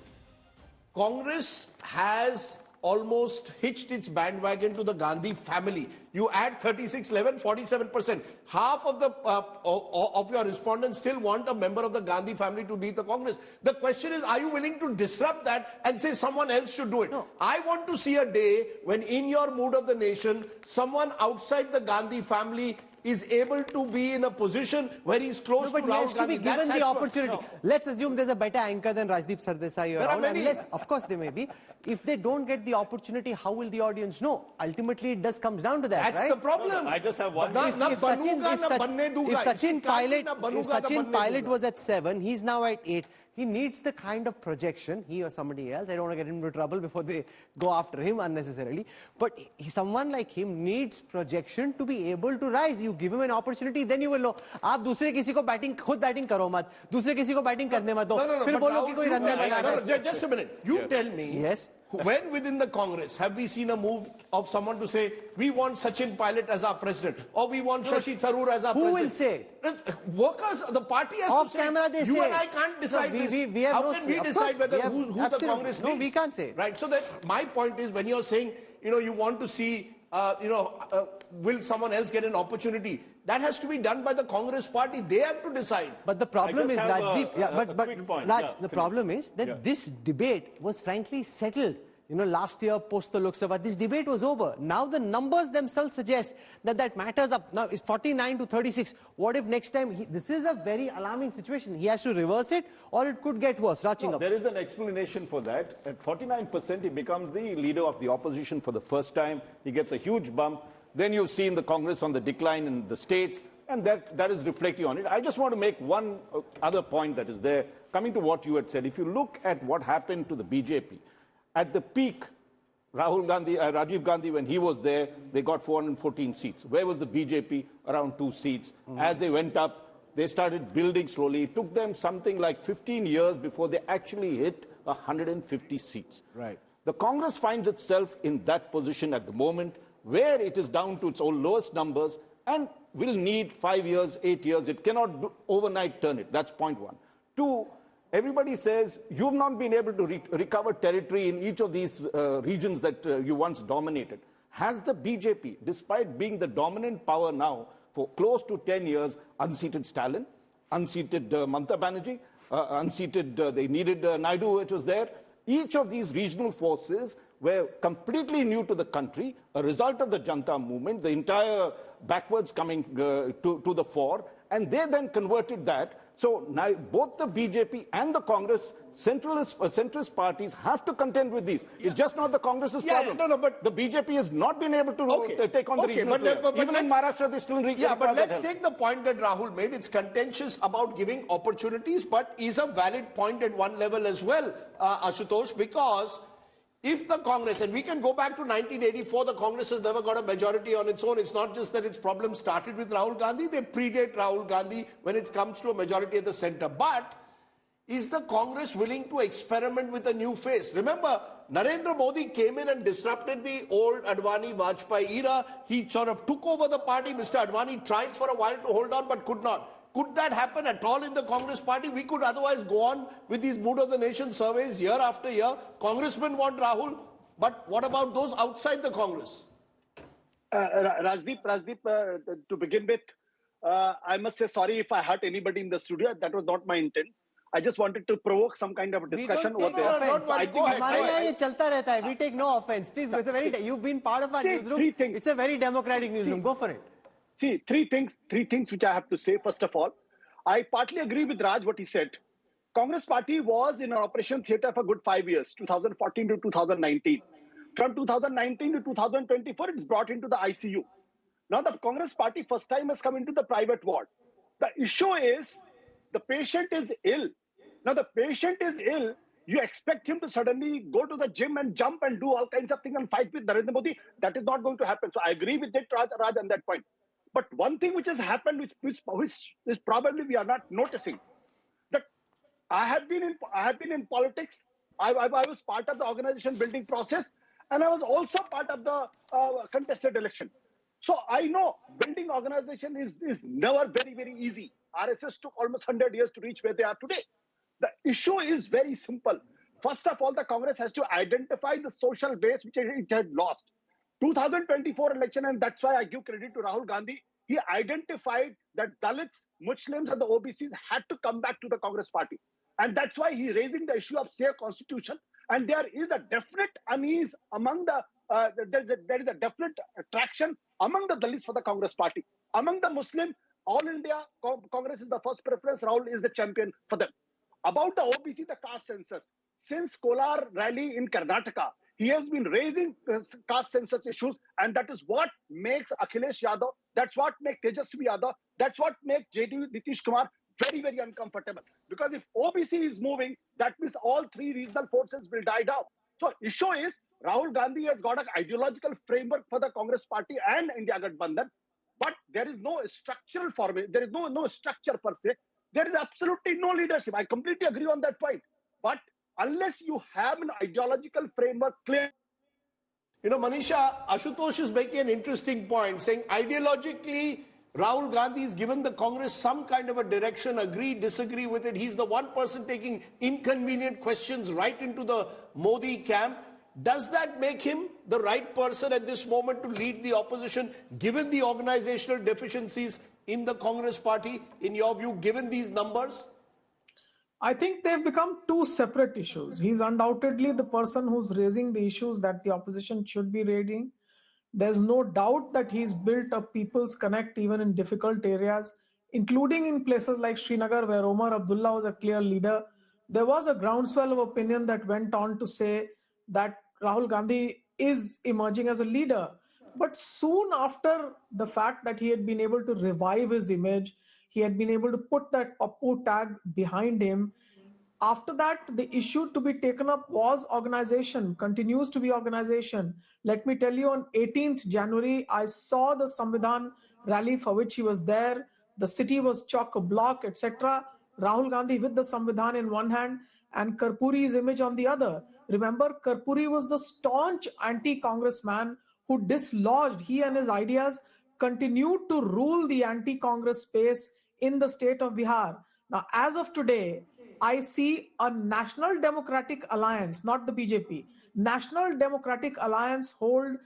Congress has almost hitched its bandwagon to the Gandhi family. You add 36, 11, 47%. Half of the of your respondents still want a member of the Gandhi family to lead the Congress. The question is, are you willing to disrupt that and say someone else should do it?
No.
I want to see a day when in your mood of the nation, someone outside the Gandhi family is able to be in a position where he's close
No, but
to
he
Rahul
has to be
Gandhi.
given
That's
the
as per-
opportunity. Let's assume there's a better anchor than Rajdeep Sardesai
There are
around.
many.
Of course, there may be. If they don't get the opportunity, how will the audience know? Ultimately, it does comes down to that,
That's
right?
the problem.
I just have one.
Na banuga, na banne
If
duga.
Sachin Pilot,
Na banuga,
if
na
Sachin
banne
Pilot
duga.
was at 7, he's now at 8. He needs the kind of projection, he or somebody else. I don't want to get him into trouble before they go after him unnecessarily. But someone like him needs projection to be able to rise. You give him an opportunity, then you will know. आप दूसरे किसी को batting खुद batting करो मत, दूसरे किसी को बैटिंग करने मत दो. फिर
but
बोलो
Rahul,
कि कोई
you
रन नहीं
tell me-
बना.
no, just a minute. You tell me.
Yes.
When within the Congress have we seen a move of someone to say, we want Sachin Pilot as our president, or we want Shashi Tharoor as our
Who
president?
will say it?
Workers, the party has
Off
to say.
camera they
You
say
and I
it.
can't decide
No,
this.
we have
How
no
can
say.
we
Of
decide
course,
whether
we have-
who the
absolutely.
Congress
No,
needs?
we can't say.
Right. So that my point is, when you're saying, you want to see, will someone else get an opportunity? That has to be done by the Congress party. They have to decide.
But the problem is,
just have
Rajdeep,
a quick point.
Raj,
Yeah,
the
finish.
problem is that this debate was frankly settled. Last year, post the Lok Sabha, this debate was over. Now the numbers themselves suggest that matters up. Now it's 49 to 36. What if next time, this is a very alarming situation. He has to reverse it or it could get worse.
No, there is an explanation for that. At 49%, he becomes the leader of the opposition for the first time. He gets a huge bump. Then you've seen the Congress on the decline in the states, and that is reflecting on it. I just want to make one other point that is there. Coming to what you had said, if you look at what happened to the BJP, at the peak, Rajiv Gandhi, when he was there, they got 414 seats. Where was the BJP? Around 2 seats. As they went up, they started building slowly. It took them something like 15 years before they actually hit 150 seats.
Right.
The Congress finds itself in that position at the moment, where it is down to its own lowest numbers and will need 5 years, 8 years. It cannot overnight turn it. That's point one. Two, everybody says you've not been able to recover territory in each of these regions that you once dominated. Has the BJP, despite being the dominant power now for close to 10 years, unseated Stalin, unseated Mamata Banerjee, unseated, they needed Naidu, which was there. Each of these regional forces were completely new to the country, a result of the Janta movement, the entire backwards coming to the fore, and they then converted that. So now both the BJP and the Congress, centrist parties have to contend with these. Yeah. It's just not the Congress's problem.
No, but
the BJP has not been able to take on the regional player. Even in Maharashtra, they still
Yeah, but let's take the point that Rahul made. It's contentious about giving opportunities, but is a valid point at one level as well, Ashutosh, because if the Congress, and we can go back to 1984, the Congress has never got a majority on its own. It's not just that its problem started with Rahul Gandhi. They predate Rahul Gandhi when it comes to a majority at the center. But is the Congress willing to experiment with a new face? Remember, Narendra Modi came in and disrupted the old Advani-Vajpayee era. He sort of took over the party. Mr. Advani tried for a while to hold on, but could not. Could that happen at all in the Congress party? We could otherwise go on with these mood of the nation surveys year after year. Congressmen want Rahul, but what about those outside the Congress?
Rajdeep, to begin with, I must say sorry if I hurt anybody in the studio. That was not my intent. I just wanted to provoke some kind of a discussion over there.
Don't worry, go ahead.
We take no offense. Please, you've been part of our newsroom.
Three things.
It's a very democratic newsroom. Go for it.
See, three things which I have to say. First of all, I partly agree with Raj what he said. Congress party was in an operation theatre for good 5 years, 2014 to 2019. From 2019 to 2024, it's brought into the ICU. Now the Congress party first time has come into the private ward. The issue is the patient is ill. Now the patient is ill. You expect him to suddenly go to the gym and jump and do all kinds of things and fight with Narendra Modi. That is not going to happen. So I agree with that, Raj, on that point. But one thing which has happened, which is probably we are not noticing, that I have been in politics. I was part of the organization building process, and I was also part of the contested election. So I know building organization is never very easy. RSS took almost 100 years to reach where they are today. The issue is very simple. First of all, the Congress has to identify the social base which it has lost. 2024 election, and that's why I give credit to Rahul Gandhi. He identified that Dalits, Muslims, and the OBCs had to come back to the Congress party. And that's why he's raising the issue of safe constitution. And there is a definite unease among there is a definite attraction among the Dalits for the Congress party. Among the Muslim, All India Congress is the first preference. Rahul is the champion for them. About the OBC, the caste census, since Kolar rally in Karnataka, he has been raising caste census issues, and that is what makes Akhilesh Yadav, that's what makes Tejasvi Yadav, that's what makes JD Nitish Kumar very, very uncomfortable. Because if OBC is moving, that means all three regional forces will die down. So issue is, Rahul Gandhi has got an ideological framework for the Congress party and India Gathbandhan, but there is no structural formation, there is no structure per se. There is absolutely no leadership. I completely agree on that point. But unless you have an ideological framework clear.
You know, Manisha, Ashutosh is making an interesting point, saying ideologically, Rahul Gandhi has given the Congress some kind of a direction, agree, disagree with it. He's the one person taking inconvenient questions right into the Modi camp. Does that make him the right person at this moment to lead the opposition, given the organizational deficiencies in the Congress party, in your view, given these numbers?
I think they've become two separate issues. He's undoubtedly the person who's raising the issues that the opposition should be raising. There's no doubt that he's built a people's connect even in difficult areas, including in places like Srinagar, where Omar Abdullah was a clear leader. There was a groundswell of opinion that went on to say that Rahul Gandhi is emerging as a leader. But soon after the fact that he had been able to revive his image, he had been able to put that Pappu tag behind him. After that, the issue to be taken up was organization, continues to be organization. Let me tell you, on 18th January, I saw the Samvidhan rally for which he was there. The city was chock-a-block, etc. Rahul Gandhi with the Samvidhan in one hand and Karpuri's image on the other. Remember, Karpuri was the staunch anti-Congressman who dislodged, he and his ideas continued to rule the anti-Congress space in the state of Bihar. Now, as of today, I see a National Democratic Alliance, not the BJP, National Democratic Alliance hold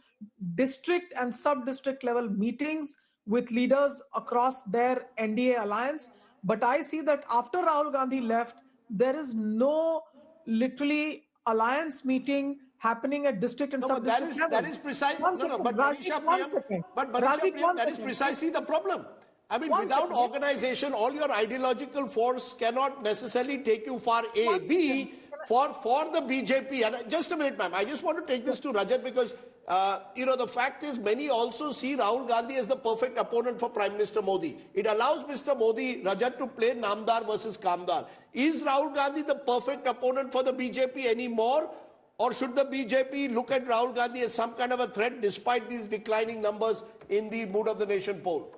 district and sub-district level meetings with leaders across their NDA alliance. But I see that after Rahul Gandhi left, there is no literally alliance meeting happening at district and sub-district level.
That is precisely, that is precisely the problem. I mean, without organization, all your ideological force cannot necessarily take you far. A. B, for the BJP, and just a minute, ma'am, I just want to take this to Rajat because, the fact is many also see Rahul Gandhi as the perfect opponent for Prime Minister Modi. It allows Mr. Modi, Rajat, to play Namdar versus Kamdar. Is Rahul Gandhi the perfect opponent for the BJP anymore? Or should the BJP look at Rahul Gandhi as some kind of a threat despite these declining numbers in the Mood of the Nation poll?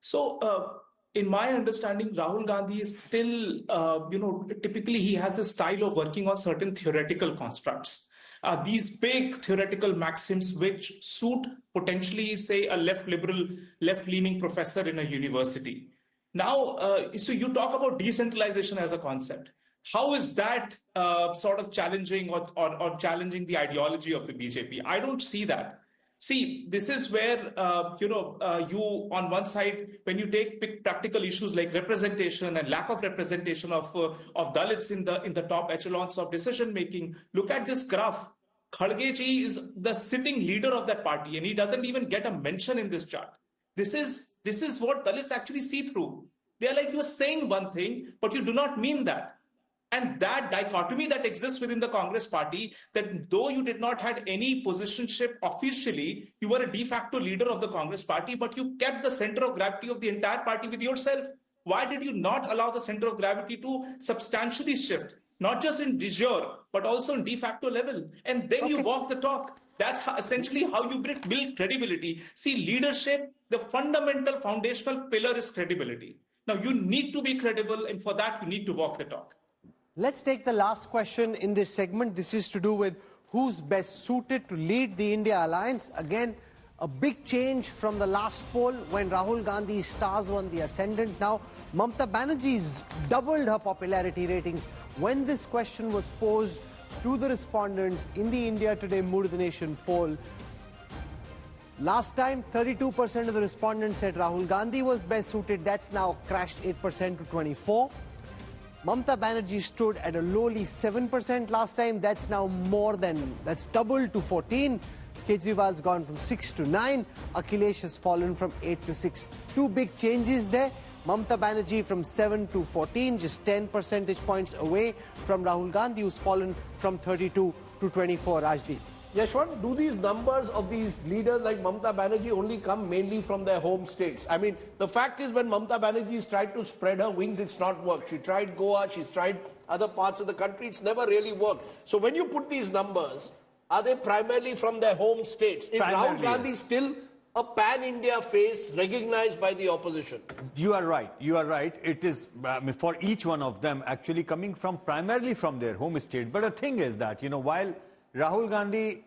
So, in my understanding, Rahul Gandhi is still, typically he has a style of working on certain theoretical constructs. These big theoretical maxims which suit potentially, say, a left-liberal, left-leaning professor in a university. Now, so you talk about decentralization as a concept. How is that sort of challenging or challenging the ideology of the BJP? I don't see that. See, this is where, you on one side, when you take practical issues like representation and lack of representation of Dalits in the top echelons of decision making, look at this graph. Kharge ji is the sitting leader of that party, and he doesn't even get a mention in this chart. This is what Dalits actually see through. They are like, you're saying one thing, but you do not mean that. And that dichotomy that exists within the Congress party, that though you did not have any positionship officially, you were a de facto leader of the Congress party, but you kept the center of gravity of the entire party with yourself. Why did you not allow the center of gravity to substantially shift? Not just in de jure, but also in de facto level. And then you walk the talk. That's essentially how you build credibility. See, leadership, the fundamental foundational pillar is credibility. Now, you need to be credible, and for that, you need to walk the talk.
Let's take the last question in this segment. This is to do with who's best suited to lead the India alliance. Again, a big change from the last poll when Rahul Gandhi's stars were on the ascendant. Now, Mamata Banerjee's doubled her popularity ratings when this question was posed to the respondents in the India Today Mood of the Nation poll. Last time, 32% of the respondents said Rahul Gandhi was best suited. That's now crashed 8% to 24%. Mamata Banerjee stood at a lowly 7% last time. That's now that's doubled to 14%. Kejriwal's gone from 6 to 9. Akhilesh has fallen from 8 to 6. Two big changes there. Mamata Banerjee from 7 to 14, just 10 percentage points away from Rahul Gandhi, who's fallen from 32 to 24, Rajdeep.
Yashwant, do these numbers of these leaders like Mamata Banerjee only come mainly from their home states? I mean, the fact is when Mamata Banerjee has tried to spread her wings, it's not worked. She tried Goa, she's tried other parts of the country, it's never really worked. So when you put these numbers, are they primarily from their home states? Is Rahul Gandhi still a pan-India face recognized by the opposition?
You are right. You are right. It is for each one of them actually coming from primarily from their home state. But the thing is that, while Rahul Gandhi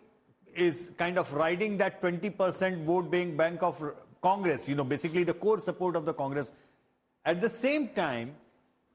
is kind of riding that 20% vote bank of Congress, basically the core support of the Congress, at the same time,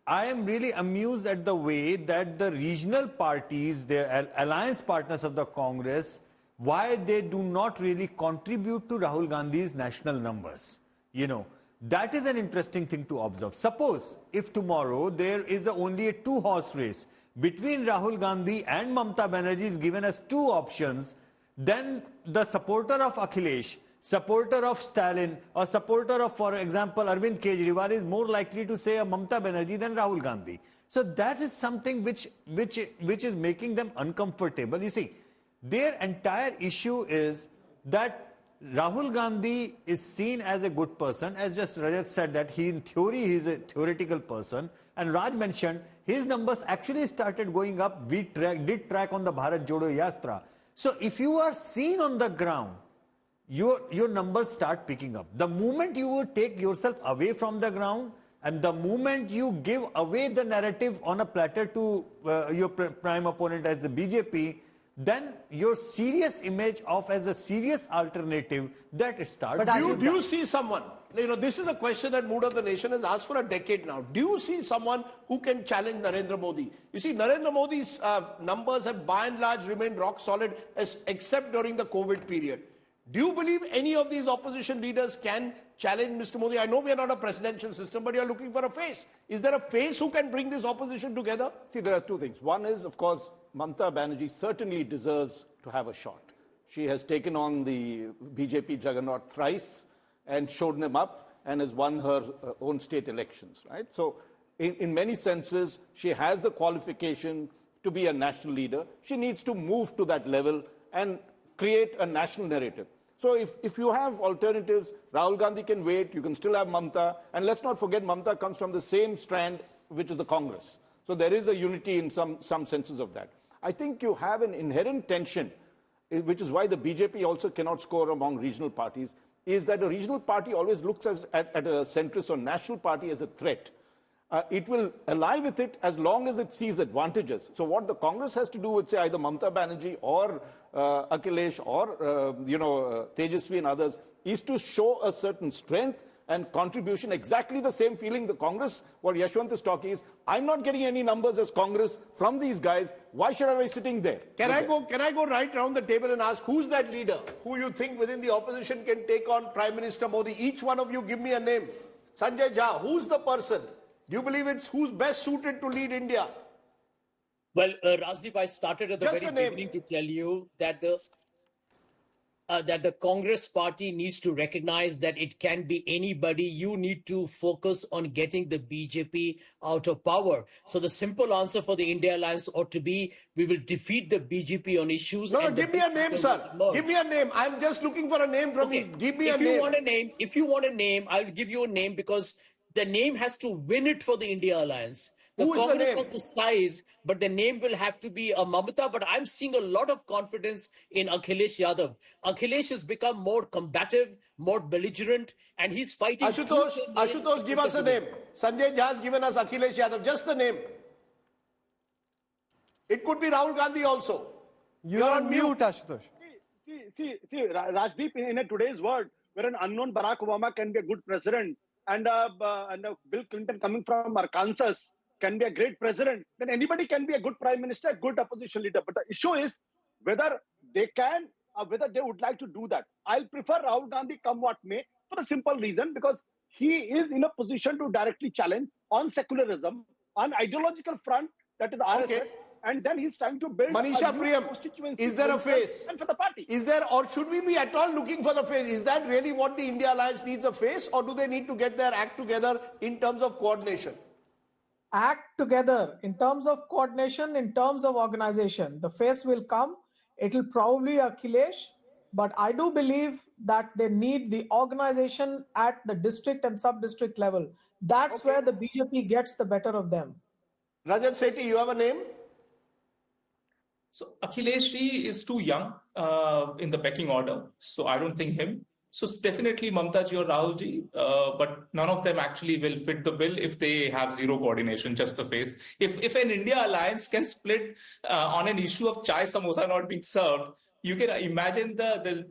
I am really amused at the way that the regional parties, the alliance partners of the Congress, why they do not really contribute to Rahul Gandhi's national numbers. That is an interesting thing to observe. Suppose if tomorrow there is only a two-horse race between Rahul Gandhi and Mamata Banerjee is given as two options, then the supporter of Akhilesh, supporter of Stalin, or supporter of, for example, Arvind Kejriwal is more likely to say a Mamata Banerjee than Rahul Gandhi. So that is something which is making them uncomfortable. You see, their entire issue is that Rahul Gandhi is seen as a good person, as just Rajat said that in theory he is a theoretical person, and Raj mentioned his numbers actually started going up. We did track on the Bharat Jodo Yatra. So if you are seen on the ground, your numbers start picking up. The moment you would take yourself away from the ground, and the moment you give away the narrative on a platter to your prime opponent as the BJP, then your serious image of as a serious alternative, that it starts.
But do you see someone, this is a question that Mood of the Nation has asked for a decade now. Do you see someone who can challenge Narendra Modi? You see, Narendra Modi's numbers have by and large remained rock solid, except during the COVID period. Do you believe any of these opposition leaders can challenge Mr. Modi? I know we are not a presidential system, but you are looking for a face. Is there a face who can bring this opposition together?
See, there are two things. One is, of course, Mamata Banerjee certainly deserves to have a shot. She has taken on the BJP juggernaut thrice and shown them up and has won her own state elections, right? So in many senses, she has the qualification to be a national leader. She needs to move to that level and create a national narrative. So if you have alternatives, Rahul Gandhi can wait, you can still have Mamata, and let's not forget Mamata comes from the same strand, which is the Congress. So there is a unity in some senses of that. I think you have an inherent tension, which is why the BJP also cannot score among regional parties, is that a regional party always looks at a centrist or national party as a threat. It will ally with it as long as it sees advantages. So what the Congress has to do with, say, either Mamata Banerjee or Akhilesh or, Tejasvi and others, is to show a certain strength and contribution. Exactly the same feeling the Congress, what Yashwant is talking is, I'm not getting any numbers as Congress from these guys. Why should I be sitting there?
Can I go right around the table and ask who's that leader who you think within the opposition can take on Prime Minister Modi? Each one of you give me a name. Sanjay Jha, who's the person? Do you believe it's who's best suited to lead India?
Well, Rajdeep, I started at the very beginning to tell you that the Congress party needs to recognize that it can be anybody. You need to focus on getting the BJP out of power. So the simple answer for the India Alliance ought to be, we will defeat the BJP on issues.
No, give me a name, sir. Give me a name. I'm just looking for a name from you. Give me a name.
If you want a name, I'll give you a name because the name has to win it for the India Alliance. The Congress has the size, but the name will have to be a Mamata. But I'm seeing a lot of confidence in Akhilesh Yadav. Akhilesh has become more combative, more belligerent, and he's fighting.
Ashutosh, give us a name. Sanjay Jha has given us Akhilesh Yadav. Just the name. It could be Rahul Gandhi also.
You're on mute, Ashutosh.
See, Rajdeep, in today's world, where an unknown Barack Obama can be a good president, and Bill Clinton coming from Arkansas can be a great president, then anybody can be a good prime minister, a good opposition leader. But the issue is whether they can or whether they would like to do that. I'll prefer Rahul Gandhi come what may for a simple reason, because he is in a position to directly challenge on secularism, on ideological front, that is RSS, and then he's trying to build
Manisha
a new
Priyam,
constituency
is there a
for himself
face?
and for the party.
Is there, or should we be at all looking for the face? Is that really what the India Alliance needs, a face, or do they need to get their act together in terms of coordination?
Act together in terms of coordination, in terms of organization. The face will come. It will probably be Akhilesh, but I do believe that they need the organization at the district and sub-district level. That's where the BJP gets the better of them.
Rajat Sethi, you have a name?
So Akhilesh Ji is too young in the pecking order, so I don't think him. So it's definitely Mamta Ji or Rahul Ji, but none of them actually will fit the bill if they have zero coordination, just the face. If an India alliance can split on an issue of chai samosa not being served, you can imagine the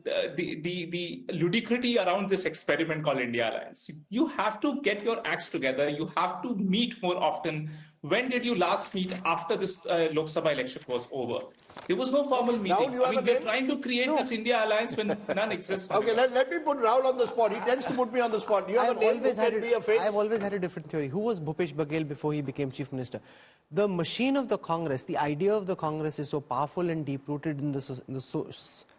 ludicrity around this experiment called India Alliance. You have to get your acts together. You have to meet more often. When did you last meet after this Lok Sabha election was over? There was no formal meeting.
Rahul,
we're trying to create this India Alliance when none exists.
Okay, let me put Rahul on the spot. He tends to put me on the spot. You have a name who can be a face?
I've always had a different theory. Who was Bhupesh Baghel before he became chief minister? The machine of the Congress, the idea of the Congress is so powerful and deep-rooted in the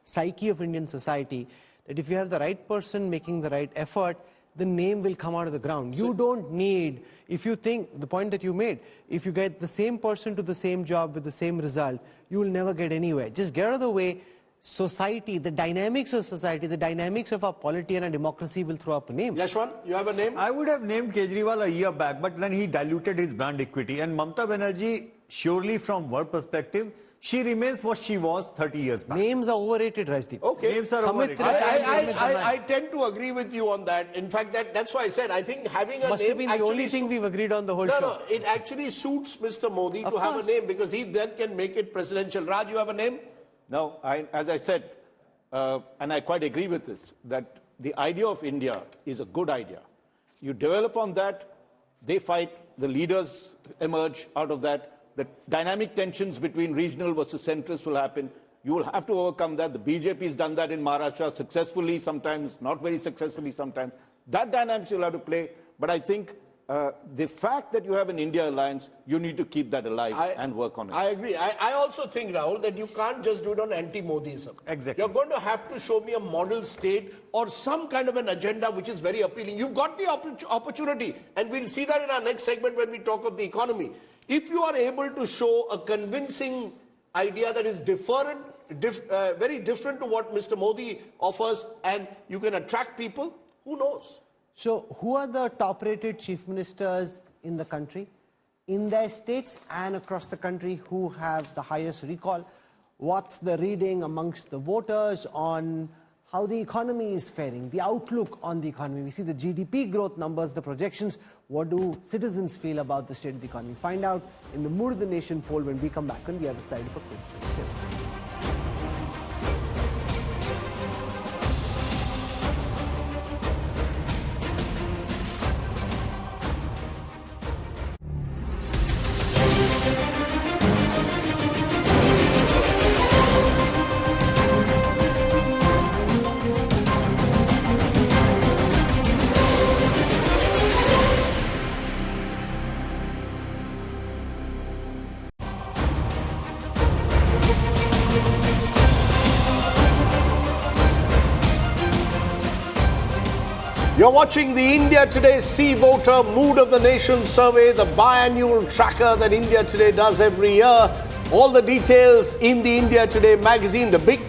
psyche of Indian society that if you have the right person making the right effort, the name will come out of the ground. You don't need, if you think, the point that you made, if you get the same person to the same job with the same result, you will never get anywhere. Just get out of the way. Society, the dynamics of society, the dynamics of our polity and our democracy will throw up a name.
Yashwant, you have a name?
I would have named Kejriwal a year back, but then he diluted his brand equity. And Mamta Banerjee, surely from her perspective, she remains what she was 30 years back.
Names are overrated, Rajdeep.
Okay.
Names are overrated.
I tend to agree with you on that. In fact, that's why I said I think having a
Must
name
have been the only thing we've agreed on the whole show.
No, it actually suits Mr. Modi to have a name because he then can make it presidential. Raj, you have a name?
No, as I said, and I quite agree with this, that the idea of India is a good idea. You develop on that, they fight, the leaders emerge out of that. The dynamic tensions between regional versus centrist will happen. You will have to overcome that. The BJP has done that in Maharashtra successfully, sometimes not very successfully sometimes. That dynamics you'll have to play. But I think the fact that you have an India alliance, you need to keep that alive and work on it.
I agree. I also think, Rahul, that you can't just do it on anti-Modism.
Exactly.
You're going to have to show me a model state or some kind of an agenda which is very appealing. You've got the opportunity, and we'll see that in our next segment when we talk of the economy. If you are able to show a convincing idea that is different, very different to what Mr. Modi offers, and you can attract people, who knows?
So, who are the top-rated chief ministers in the country, in their states and across the country, who have the highest recall? What's the reading amongst the voters on how the economy is faring, the outlook on the economy? We see the GDP growth numbers, the projections. What do citizens feel about the state of the economy? Find out in the Mood of the Nation poll when we come back on the other side of a quick break.
You're watching the India Today See Voter Mood of the Nation survey, the biannual tracker that India Today does every year. All the details in the India Today magazine. The big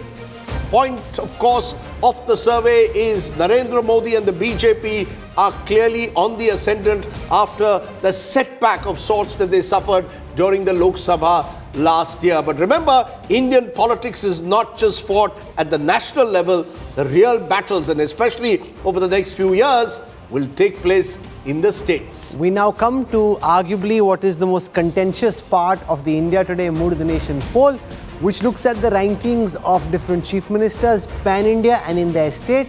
point, of course, of the survey is Narendra Modi and the BJP are clearly on the ascendant after the setback of sorts that they suffered during the Lok Sabha last year. But remember, Indian politics is not just fought at the national level. The real battles, and especially over the next few years, will take place in the states.
We now come to arguably what is the most contentious part of the India Today Mood of the Nation poll, which looks at the rankings of different chief ministers pan-India and in their state.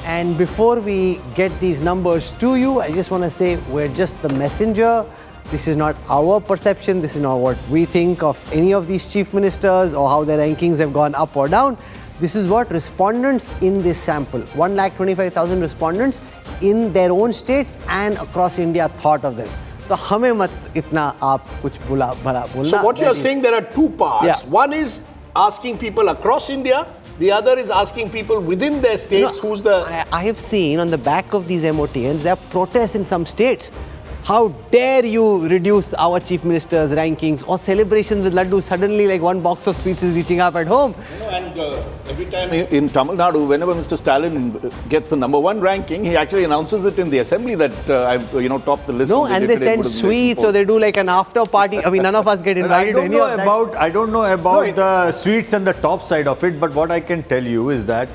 And before we get these numbers to you, I just want to say we're just the messenger. This is not our perception. This is not what we think of any of these chief ministers or how their rankings have gone up or down. This is what respondents in this sample, 1,25,000 respondents in their own states and across India thought of them. तो तो हमें मत इतना आप कुछ बुला भला बोलना.
So what you are saying, there are two parts.
Yeah.
One is asking people across India. The other is asking people within their states who's the...
I have seen on the back of these MOTNs, there are protests in some states. How dare you reduce our chief minister's rankings, or celebrations with laddu, suddenly like one box of sweets is reaching up at home.
And every time in Tamil Nadu, whenever Mr. Stalin gets the #1 ranking, he actually announces it in the assembly that I've topped the list.
No, and they send sweets, or they do like an after party. I mean, none of us get invited to any of that.
I don't know about the sweets and the top side of it, but what I can tell you is that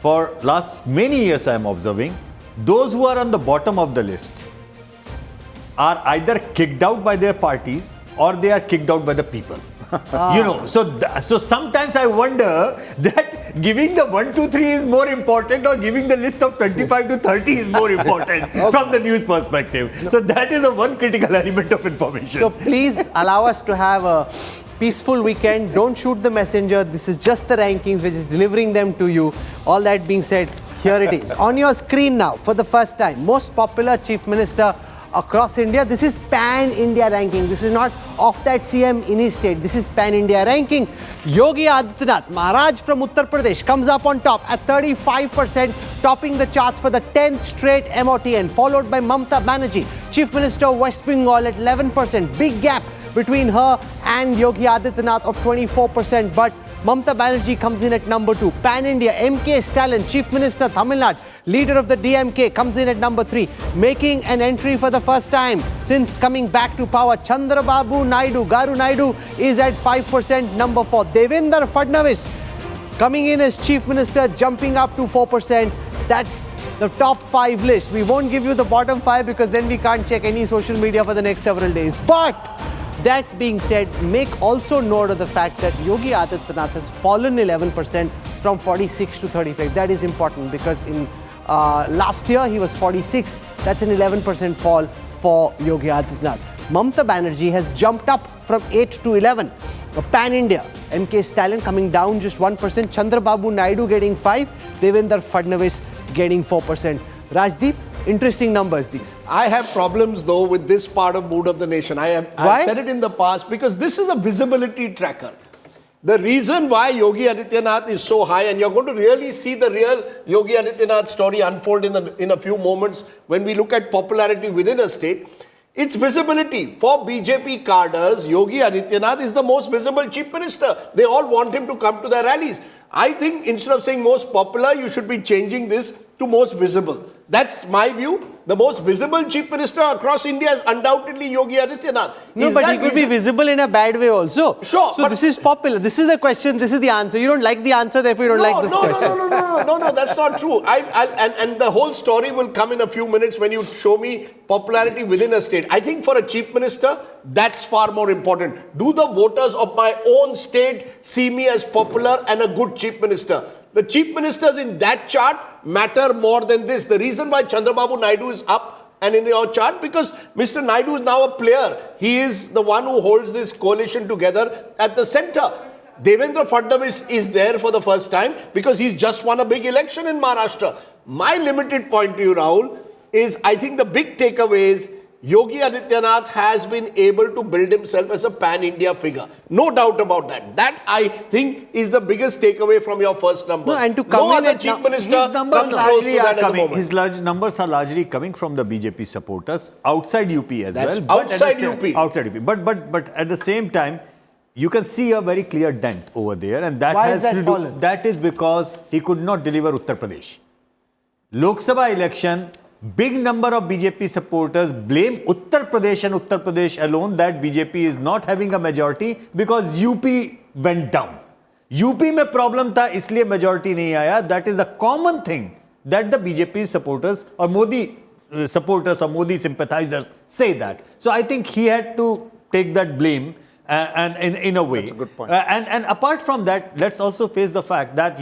for last many years I am observing, those who are on the bottom of the list are either kicked out by their parties or they are kicked out by the people. So sometimes I wonder that giving the 1, 2, 3 is more important, or giving the list of 25 to 30 is more important from the news perspective. So that is the one critical element of information.
So please allow us to have a peaceful weekend. Don't shoot the messenger. This is just the rankings. We're just delivering them to you. All that being said, here it is. On your screen now, for the first time, most popular chief minister across India. This is pan-India ranking. This is not of that CM in his state. This is pan-India ranking. Yogi Adityanath, Maharaj from Uttar Pradesh, comes up on top at 35%, topping the charts for the 10th straight MOTN, followed by Mamata Banerjee, Chief Minister of West Bengal, at 11%. Big gap between her and Yogi Adityanath of 24%, but Mamata Banerjee comes in at number 2. Pan-India, M.K. Stalin, Chief Minister, Tamil Nadu, leader of the DMK, comes in at number 3. Making an entry for the first time since coming back to power, Chandrababu Naidu, Garu Naidu, is at 5%, number 4. Devendra Fadnavis, coming in as Chief Minister, jumping up to 4%. That's the top 5 list. We won't give you the bottom 5 because then we can't check any social media for the next several days. But that being said, make also note of the fact that Yogi Adityanath has fallen 11% from 46 to 35. That is important because in last year he was 46. That's an 11% fall for Yogi Adityanath. Mamata Banerjee has jumped up from 8 to 11. Pan-India, M.K. Stalin coming down just 1%. Chandrababu Naidu getting 5. Devendra Fadnavis getting 4%. Rajdeep, interesting numbers these.
I have problems though with this part of Mood of the Nation. I've said it in the past because this is a visibility tracker. The reason why Yogi Adityanath is so high, and you're going to really see the real Yogi Adityanath story unfold in a few moments when we look at popularity within a state, it's visibility. For BJP cadres, Yogi Adityanath is the most visible chief minister. They all want him to come to their rallies. I think instead of saying most popular, you should be changing this to most visible. That's my view. The most visible chief minister across India is undoubtedly Yogi Adityanath.
No, but he could be visible in a bad way also.
Sure.
So this is popular. This is the question. This is the answer. You don't like the answer, therefore you don't like this question.
No, that's not true. And the whole story will come in a few minutes when you show me popularity within a state. I think for a chief minister, that's far more important. Do the voters of my own state see me as popular and a good chief minister? The chief ministers in that chart matter more than this. The reason why Chandrababu Naidu is up and in your chart, because Mr. Naidu is now a player. He is the one who holds this coalition together at the center. Devendra Fadnavis is there for the first time because he's just won a big election in Maharashtra. My limited point to you, Rahul, is I think the big takeaway is Yogi Adityanath has been able to build himself as a pan-India figure. No doubt about that. That, I think, is the biggest takeaway from your first number.
No, and to come in
other chief minister comes close to that at the moment.
His numbers are largely coming from the BJP supporters outside UP as
That's
well.
outside UP.
Outside UP. But at the same time, you can see a very clear dent over there, and that
Why
has
is that
to do.
fallen?
That is because he could not deliver Uttar Pradesh. Lok Sabha election. Big number of BJP supporters blame Uttar Pradesh and Uttar Pradesh alone that BJP is not having a majority because UP went down. UP में problem था इसलिए majority नहीं आया. That is the common thing that the BJP supporters or Modi supporters or Modi sympathizers say that. So I think he had to take that blame and in a way.
That's a good point.
And apart from that, let's also face the fact that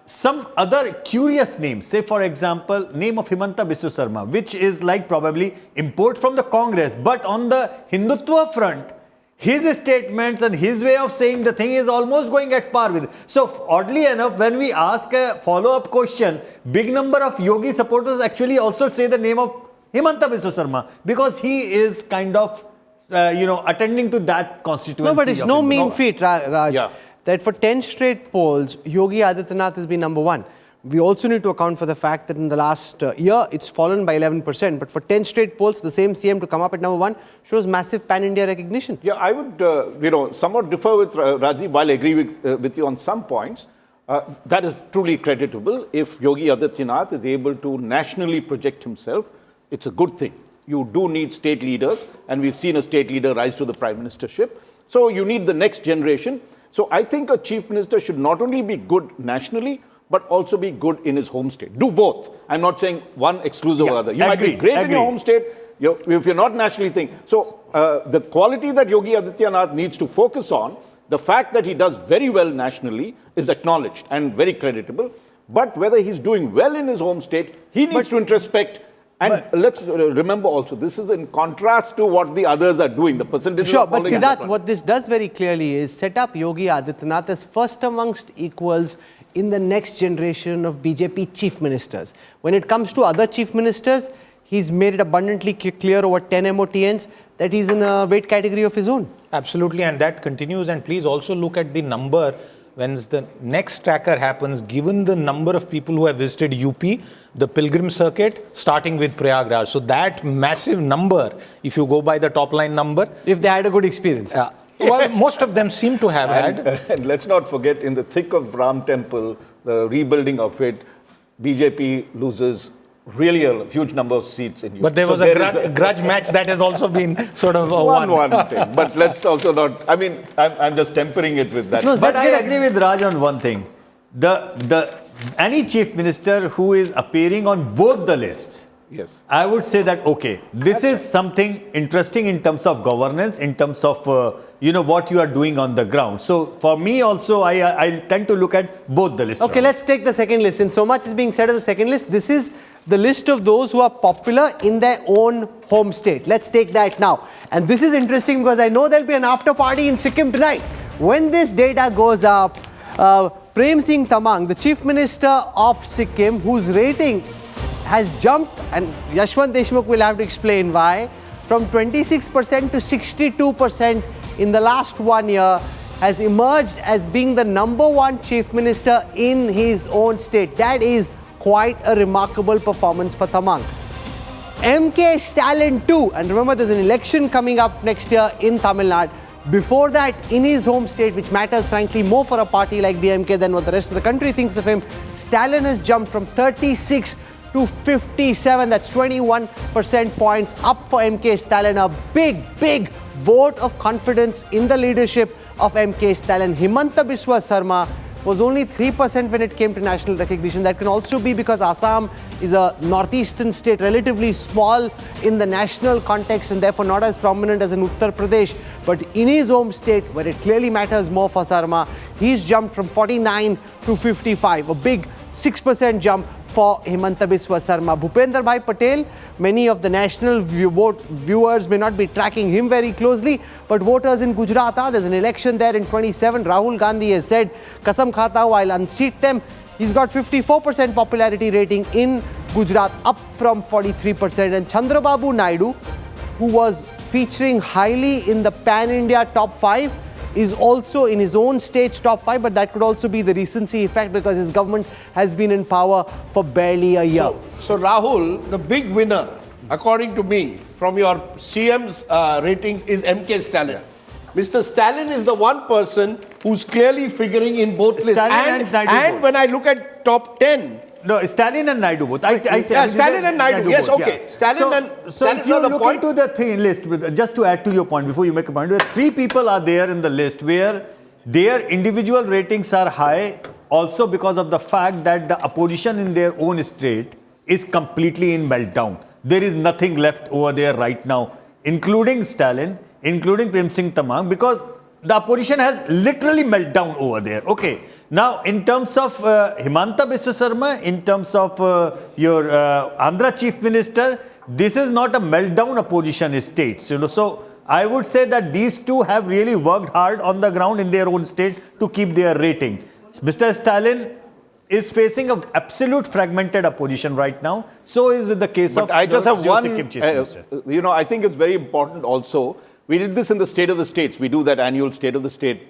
some other curious names, say for example, name of Himanta Biswa Sarma, which is like probably import from the Congress, but on the Hindutva front, his statements and his way of saying the thing is almost going at par with it. So oddly enough, when we ask a follow-up question, big number of Yogi supporters actually also say the name of Himanta Biswa Sarma, because he is kind of, attending to that constituency.
No, but it's no mean feat, Raj,
Yeah.
that for 10 straight polls, Yogi Adityanath has been number one. We also need to account for the fact that in the last year, it's fallen by 11%. But for 10 straight polls, the same CM to come up at number one shows massive pan-India recognition.
Yeah, I would, somewhat differ with Rajiv, while I agree with you on some points. That is truly creditable. If Yogi Adityanath is able to nationally project himself, it's a good thing. You do need state leaders, and we've seen a state leader rise to the prime ministership. So you need the next generation. So I think a chief minister should not only be good nationally, but also be good in his home state. Do both. I'm not saying one exclusive or other. You might be great in your home state if you're not nationally thinking. So the quality that Yogi Adityanath needs to focus on, the fact that he does very well nationally is acknowledged and very creditable. But whether he's doing well in his home state, he needs to introspect. And let's remember also, this is in contrast to what the others are doing. The percentage.
Sure, but Siddharth, what this does very clearly is set up Yogi Adityanath as first amongst equals in the next generation of BJP chief ministers. When it comes to other chief ministers, he's made it abundantly clear over 10 MOTNs that he's in a weight category of his own.
Absolutely, and that continues. And please also look at the number when the next tracker happens, given the number of people who have visited UP, the pilgrim circuit, starting with Prayagraj. So that massive number, if you go by the top line number.
If they had a good experience.
Well, most of them seem to have had.
And let's not forget, in the thick of Ram Temple, the rebuilding of it, BJP loses really a huge number of seats in UP.
But there was a grudge match that has also been sort of a
one thing. But let's also not, I'm just tempering it with that.
No, but I agree with Raj on one thing. Any chief minister who is appearing on both the lists,
yes,
I would say that, okay, this is something interesting in terms of governance, in terms of, what you are doing on the ground. So for me also, I tend to look at both the lists.
Okay, let's take the second list. And so much is being said of the second list. This is the list of those who are popular in their own home state. Let's take that now. And this is interesting because I know there'll be an after party in Sikkim tonight. When this data goes up, Prem Singh Tamang, the chief minister of Sikkim, whose rating has jumped, and Yashwant Deshmukh will have to explain why, from 26% to 62% in the last 1 year, has emerged as being the number one chief minister in his own state. That is quite a remarkable performance for Tamang. MK Stalin too, and remember there's an election coming up next year in Tamil Nadu. Before that, in his home state, which matters frankly more for a party like DMK than what the rest of the country thinks of him, Stalin has jumped from 36 to 57. That's 21% points up for MK Stalin. A big vote of confidence in the leadership of MK Stalin. Himanta Biswa Sarma was only 3% when it came to national recognition. That can also be because Assam is a northeastern state, relatively small in the national context and therefore not as prominent as in Uttar Pradesh. But in his home state, where it clearly matters more for Sarma, he's jumped from 49 to 55, a big 6% jump for Himanta Biswa Sarma. Bhupender Bhai Patel, many of the national viewers may not be tracking him very closely, but voters in Gujarat are. There's an election there in 27. Rahul Gandhi has said, Kasam Khata, I'll unseat them. He's got 54% popularity rating in Gujarat, up from 43%. And Chandrababu Naidu, who was featuring highly in the pan-India top 5, is also in his own state's top 5, but that could also be the recency effect because his government has been in power for barely a year.
So Rahul, the big winner, according to me, from your CM's ratings is MK Stalin. Mr. Stalin is the one person who's clearly figuring in both lists. And when I look at top 10,
no, Stalin and Naidu both.
Stalin and Naidu. Yes,
both,
okay.
Yeah.
Stalin
So if you look into the list, just to add to your point, before you make a point, 3 people are there in the list where their individual ratings are high, also because of the fact that the opposition in their own state is completely in meltdown. There is nothing left over there right now, including Stalin, including Prem Singh Tamang, because the opposition has literally meltdown over there. Okay. Now, in terms of Himanta Biswa Sarma, in terms of your Andhra Chief Minister, this is not a meltdown opposition state. So I would say that these two have really worked hard on the ground in their own state to keep their rating. Mr. Stalin, is facing an absolute fragmented opposition right now. So is with the case of
I just have one,
Sikkim Chief Minister.
I think it's very important also. We did this in the State of the States. We do that annual State of the State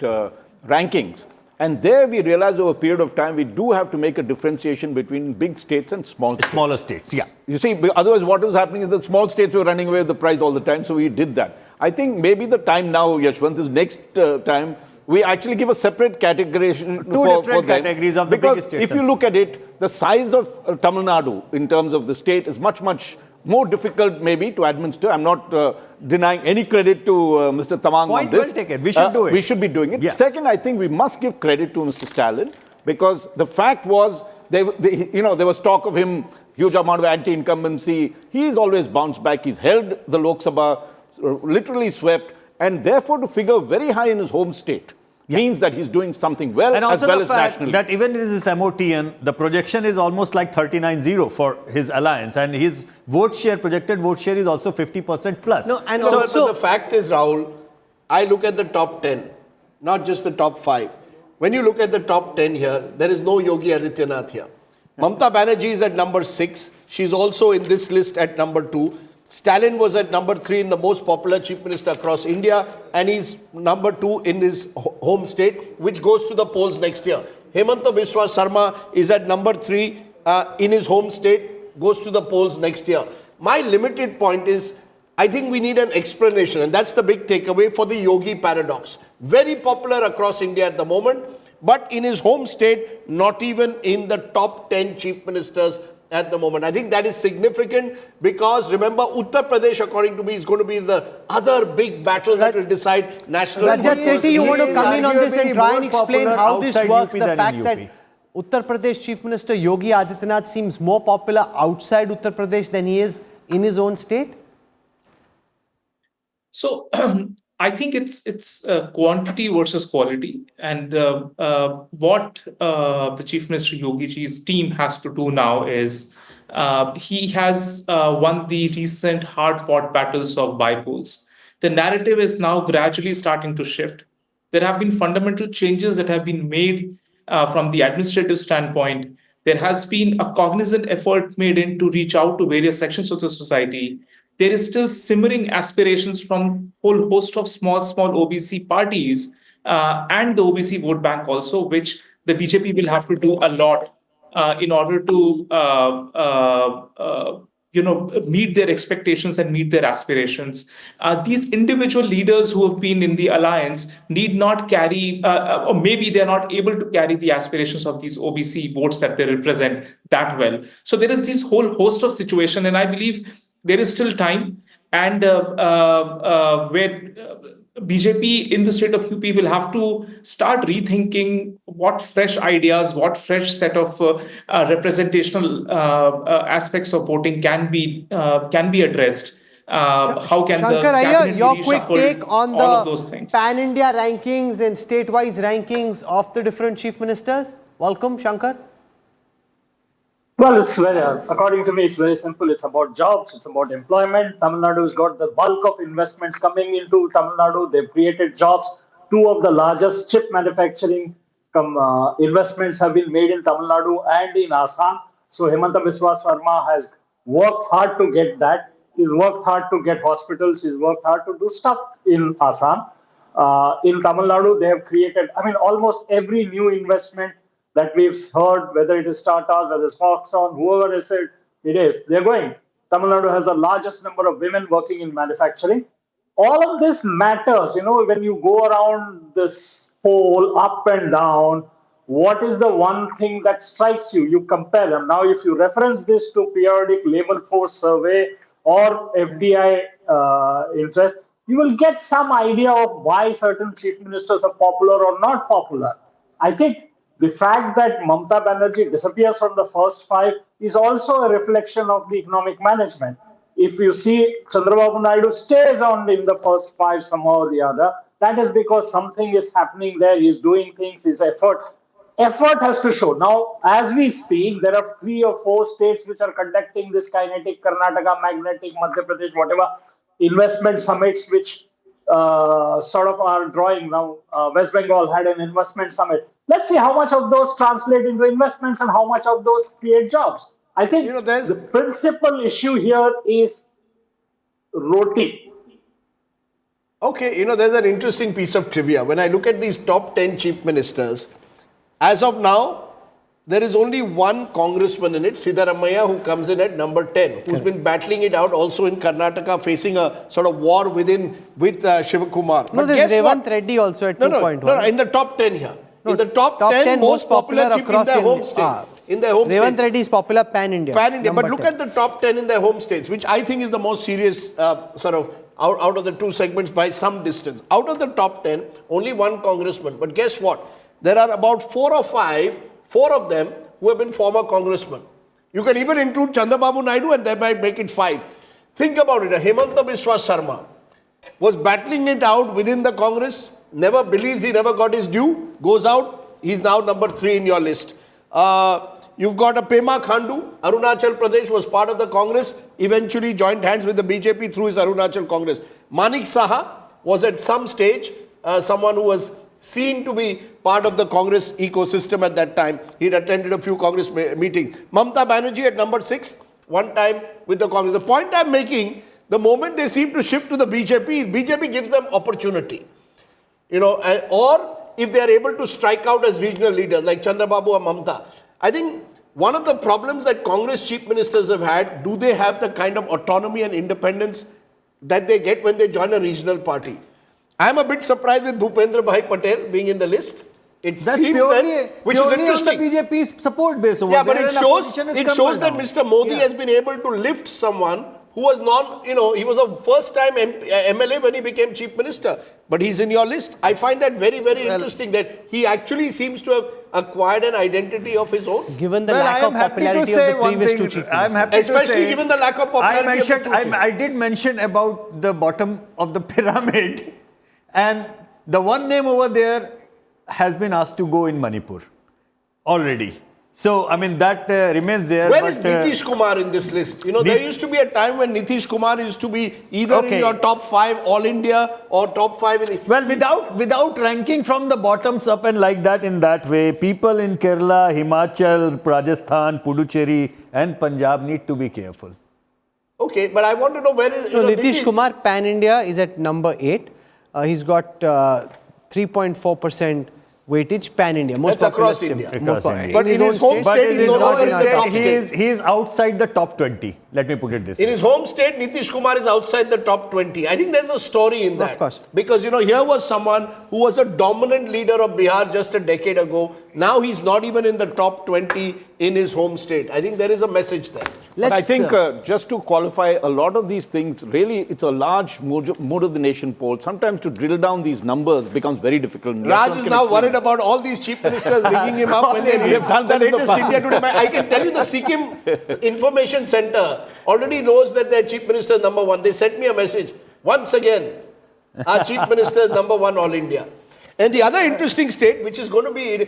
rankings. And there we realized over a period of time, we do have to make a differentiation between big states and small states.
Smaller states, yeah.
You see, otherwise what was happening is the small states were running away with the prize all the time, so we did that. I think maybe the time now, Yashwant, is next time we actually give a separate categorization
Two different categories of the biggest states.
If you look at it, the size of Tamil Nadu in terms of the state is much, much more difficult maybe to administer. I'm not denying any credit to Mr. Tamang on this.
Well taken. We should do it.
We should be doing it.
Yeah.
Second, I think we must give credit to Mr. Stalin, because the fact was, there was talk of him, huge amount of anti-incumbency. He's always bounced back. He's held the Lok Sabha, literally swept, and therefore to figure very high in his home state means that he's doing something well,
and
as
also
well
the
as
fact
nationally.
that even in this MOTN, the projection is almost like 39-0 for his alliance, and his projected vote share is also 50% plus.
No, and
So,
also,
but the fact is, Rahul, I look at the top 10, not just the top 5. When you look at the top 10 here, there is no Yogi Adityanath here. Mamata Banerjee is at number 6. She's also in this list at number 2. Stalin was at number 3 in the most popular chief minister across India, and he's number 2 in his home state, which goes to the polls next year. Hemanta Biswa Sarma is at number 3 in his home state, goes to the polls next year. My limited point is, I think we need an explanation, and that's the big takeaway for the Yogi paradox. Very popular across India at the moment, but in his home state, not even in the top 10 chief ministers at the moment. I think that is significant, because remember, Uttar Pradesh, according to me, is going to be the other big battle that will decide national
Rajat Sethi, you want to come in on this and try and explain how this
outside
works?
UP
The
than
fact
in
that
UP.
Uttar Pradesh Chief Minister Yogi Adityanath seems more popular outside Uttar Pradesh than he is in his own state?
So I think it's quantity versus quality, and what the Chief Minister Yogi Ji's team has to do now is he has won the recent hard-fought battles of bypolls. The narrative is now gradually starting to shift. There have been fundamental changes that have been made from the administrative standpoint. There has been a cognizant effort made in to reach out to various sections of the society. There is still simmering aspirations from a whole host of small OBC parties and the OBC vote bank also, which the BJP will have to do a lot in order to meet their expectations and meet their aspirations. These individual leaders who have been in the alliance need not carry, or maybe they're not able to carry the aspirations of these OBC votes that they represent that well. So there is this whole host of situation, and I believe there is still time, and where BJP in the state of UP will have to start rethinking what fresh ideas, what fresh set of representational aspects of voting can be addressed. How can
Shankar
the
Iyer,
cabinet
your
be
quick
reshuffled,
take on
all of
the
those things.
pan-India rankings and state-wise rankings of the different chief ministers? Welcome, Shankar.
Well, according to me, it's very simple. It's about jobs. It's about employment. Tamil Nadu's got the bulk of investments coming into Tamil Nadu. They've created jobs. 2 of the largest chip manufacturing investments have been made in Tamil Nadu and in Assam. So Hemanta Biswa Sarma has worked hard to get that. He's worked hard to get hospitals. He's worked hard to do stuff in Assam. In Tamil Nadu, they have created, almost every new investment that we've heard, whether it is Tata, whether it's Foxconn, whoever is it is, they're going. Tamil Nadu has the largest number of women working in manufacturing. All of this matters, when you go around this pole up and down, what is the one thing that strikes you? You compare them. Now, if you reference this to periodic labor force survey or FDI interest, you will get some idea of why certain chief ministers are popular or not popular. I think the fact that Mamata Banerjee disappears from the first 5 is also a reflection of the economic management. If you see Chandrababu Naidu stays on in the first 5 somehow or the other, that is because something is happening there. He's doing things, his effort has to show. Now, as we speak, there are 3 or 4 states which are conducting this kinetic, Karnataka, magnetic, Madhya Pradesh, whatever, investment summits, which sort of are drawing now. West Bengal had an investment summit. Let's see how much of those translate into investments and how much of those create jobs. I think the principal issue here is roti.
Okay, there's an interesting piece of trivia. When I look at these top 10 chief ministers, as of now, there is only one congressman in it, Siddaramaiah, who comes in at number 10, who's been battling it out also in Karnataka, facing a sort of war with Shivakumar.
No, there's Revant Reddy also at 2.1.
No, in the top 10 here. In the top 10 most popular chief in their home state. In their home
Revant Reddy is popular pan-India.
Pan-India. But look at the top 10 in their home states, which I think is the most serious sort of out of the two segments by some distance. Out of the top 10, only one congressman. But guess what? There are about 4 or 5, 4 of them who have been former congressmen. You can even include Chandrababu Naidu and thereby make it 5. Think about it. Hemanta Biswa Sarma was battling it out within the Congress, never believes he never got his due, goes out, he's now number 3 in your list. You've got a Pema Khandu, Arunachal Pradesh, was part of the Congress, eventually joined hands with the BJP through his Arunachal Congress. Manik Saha was at some stage someone who was seen to be part of the Congress ecosystem at that time. He'd attended a few Congress meetings. Mamata Banerjee at number 6, one time with the Congress. The point I'm making, the moment they seem to shift to the BJP gives them opportunity. Or if they are able to strike out as regional leaders like Chandrababu or Mamata. I think one of the problems that Congress chief ministers have had, do they have the kind of autonomy and independence that they get when they join a regional party? I'm a bit surprised with Bhupendra Bhai Patel being in the list. That's seems that, which is interesting.
On the BJP's support base over
but it shows that Mr. Modi has been able to lift someone who was he was a first-time MLA when he became chief minister. But he's in your list. I find that very, very interesting that he actually seems to have acquired an identity of his own.
Given the lack of popularity of the previous two chief ministers.
Especially given the lack of popularity
I did mention about the bottom of the pyramid. And the one name over there has been asked to go in Manipur already. So, that remains there.
Where is Nitish Kumar in this list? There used to be a time when Nitish Kumar used to be either in your top 5 All India or top 5 in...
Well, without ranking from the bottoms up and like that in that way, people in Kerala, Himachal, Rajasthan, Puducherry and Punjab need to be careful.
Okay, but I want to know where is... Nitish Kumar, Pan-India, is at number 8. He's got 3.4% weightage pan-India.
That's across India.
But in his home state, he is outside the top 20. Let me put it this way.
In his home state, Nitish Kumar is outside the top 20. I think there's a story in that.
Of course.
Because, here was someone who was a dominant leader of Bihar just a decade ago. Now he's not even in the top 20 in his home state. I think there is a message there.
But I think just to qualify a lot of these things, really it's a large mood of the nation poll. Sometimes to drill down these numbers becomes very difficult.
Raj is now worried about all these chief ministers ringing him up when they read the latest India Today. I can tell you the Sikkim Information Center already knows that their chief minister is number 1. They sent me a message. Once again, our chief minister is number 1 All India. And the other interesting state, which is going to be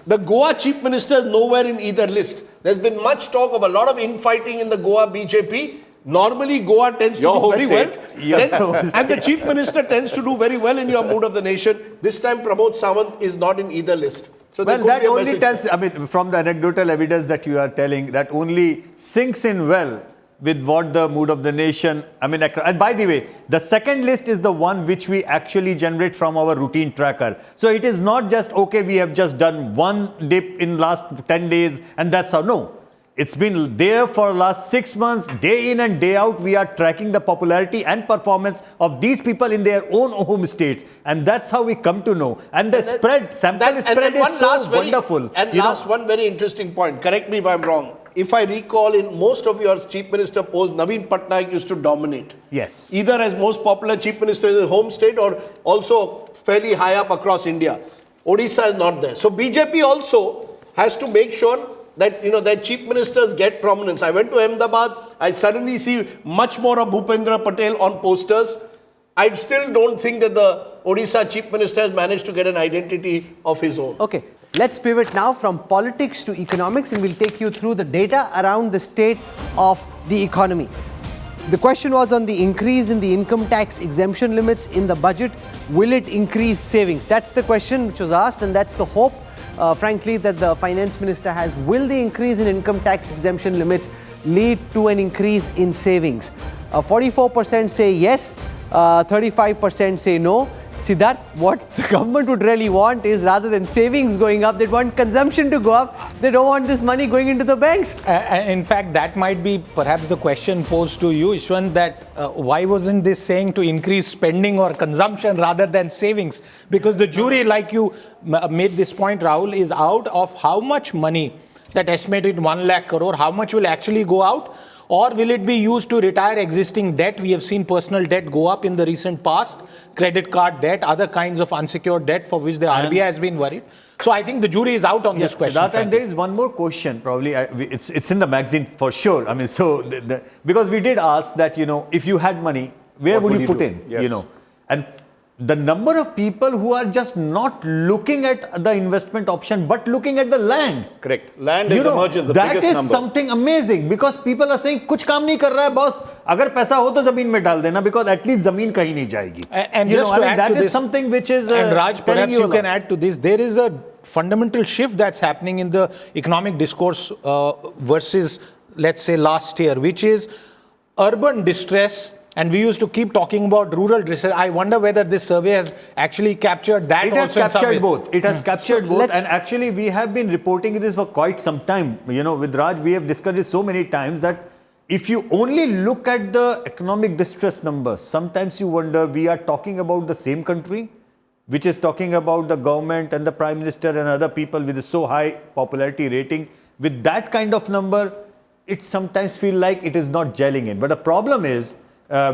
the Goa chief minister, is nowhere in either list. There's been much talk of a lot of infighting in the Goa BJP. Normally, Goa tends to do very well. And the chief minister tends to do very well in your mood of the nation. This time, Pramod Sawant is not in either list. So
that only tells, from the anecdotal evidence that you are telling, that only sinks in well with what the mood of the nation, and by the way, the second list is the one which we actually generate from our routine tracker. So it is not just, okay, we have just done one dip in last 10 days and that's how, no. It's been there for last 6 months, day in and day out, we are tracking the popularity and performance of these people in their own home states. And that's how we come to know. And the sample spread is so wonderful.
And last one very interesting point, correct me if I'm wrong. If I recall, in most of your chief minister polls, Naveen Patnaik used to dominate.
Yes.
Either as most popular chief minister in his home state or also fairly high up across India. Odisha is not there. So BJP also has to make sure that, their chief ministers get prominence. I went to Ahmedabad. I suddenly see much more of Bhupendra Patel on posters. I still don't think that the Odisha chief minister has managed to get an identity of his own.
Okay. Let's pivot now from politics to economics, and we'll take you through the data around the state of the economy. The question was on the increase in the income tax exemption limits in the budget. Will it increase savings? That's the question which was asked, and that's the hope frankly, that the finance minister has. Will the increase in income tax exemption limits lead to an increase in savings? 44% say yes, 35% say no. See, that what the government would really want is, rather than savings going up, they want consumption to go up. They don't want this money going into the banks.
In fact, that might be perhaps the question posed to you, Ishwant, that why wasn't this saying to increase spending or consumption rather than savings? Because the jury, like you made this point, Rahul, is out of how much money, that estimated 1 lakh crore, how much will actually go out? Or will it be used to retire existing debt? We have seen personal debt go up in the recent past, credit card debt, other kinds of unsecured debt for which the RBI has been worried. So I think the jury is out on this question.
Siddharth, and there is one more question, probably, it's in the magazine for sure. I mean, so, because we did ask that, if you had money, where would you put in,
Yes.
And the number of people who are just not looking at the investment option, but looking at the land.
Correct. Land is emerges the
that
biggest
is
number.
something amazing, because people are saying, कुछ काम नहीं कर रहा है boss, अगर पैसा हो तो जमीन में डाल देना, because at least जमीन कहीं नहीं जाएगी.
And just to add
that
to
is
this,
something which is
and Raj, perhaps you can
add.
add to this. There is a fundamental shift that's happening in the economic discourse versus, let's say, last year, which is urban distress. And we used to keep talking about rural distress. I wonder whether this survey has actually captured that.
It has captured both. It has captured both. And actually, we have been reporting this for quite some time. With Raj, we have discussed it so many times that if you only look at the economic distress numbers, sometimes you wonder, we are talking about the same country, which is talking about the government and the Prime Minister and other people with a so high popularity rating. With that kind of number, it sometimes feels like it is not gelling in. But the problem is,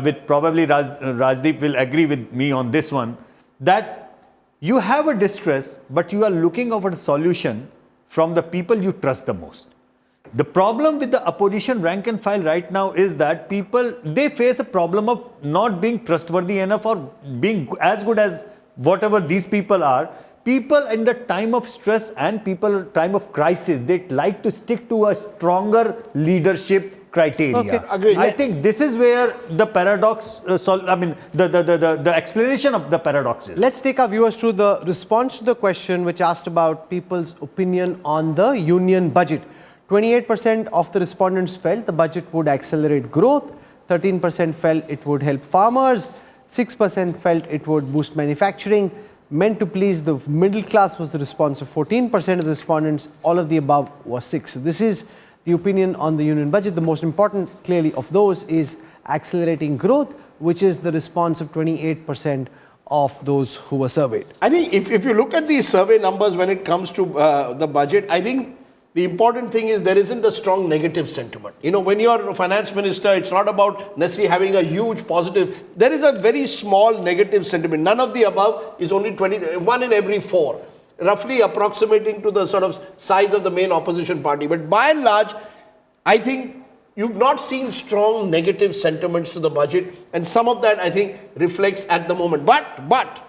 with probably Rajdeep will agree with me on this one, that you have a distress, but you are looking over a solution from the people you trust the most. The problem with the opposition rank and file right now is that people, they face a problem of not being trustworthy enough or being as good as whatever these people are. People in the time of stress and people time of crisis, they like to stick to a stronger leadership criteria.
Okay, agreed.
I think this is where the paradox, the explanation of the paradox is.
Let's take our viewers through the response to the question which asked about people's opinion on the union budget. 28% of the respondents felt the budget would accelerate growth, 13% felt it would help farmers, 6% felt it would boost manufacturing, meant to please the middle class was the response of 14% of the respondents, all of the above was 6. So this is the opinion on the union budget. The most important, clearly, of those is accelerating growth, which is the response of 28% of those who were surveyed.
I think if you look at these survey numbers when it comes to the budget, I think the important thing is there isn't a strong negative sentiment. When you're a finance minister, it's not about necessarily having a huge positive. There is a very small negative sentiment. None of the above is only 1 in every 4. Roughly approximating to the sort of size of the main opposition party. But by and large, I think you've not seen strong negative sentiments to the budget. And some of that, I think, reflects at the moment. But,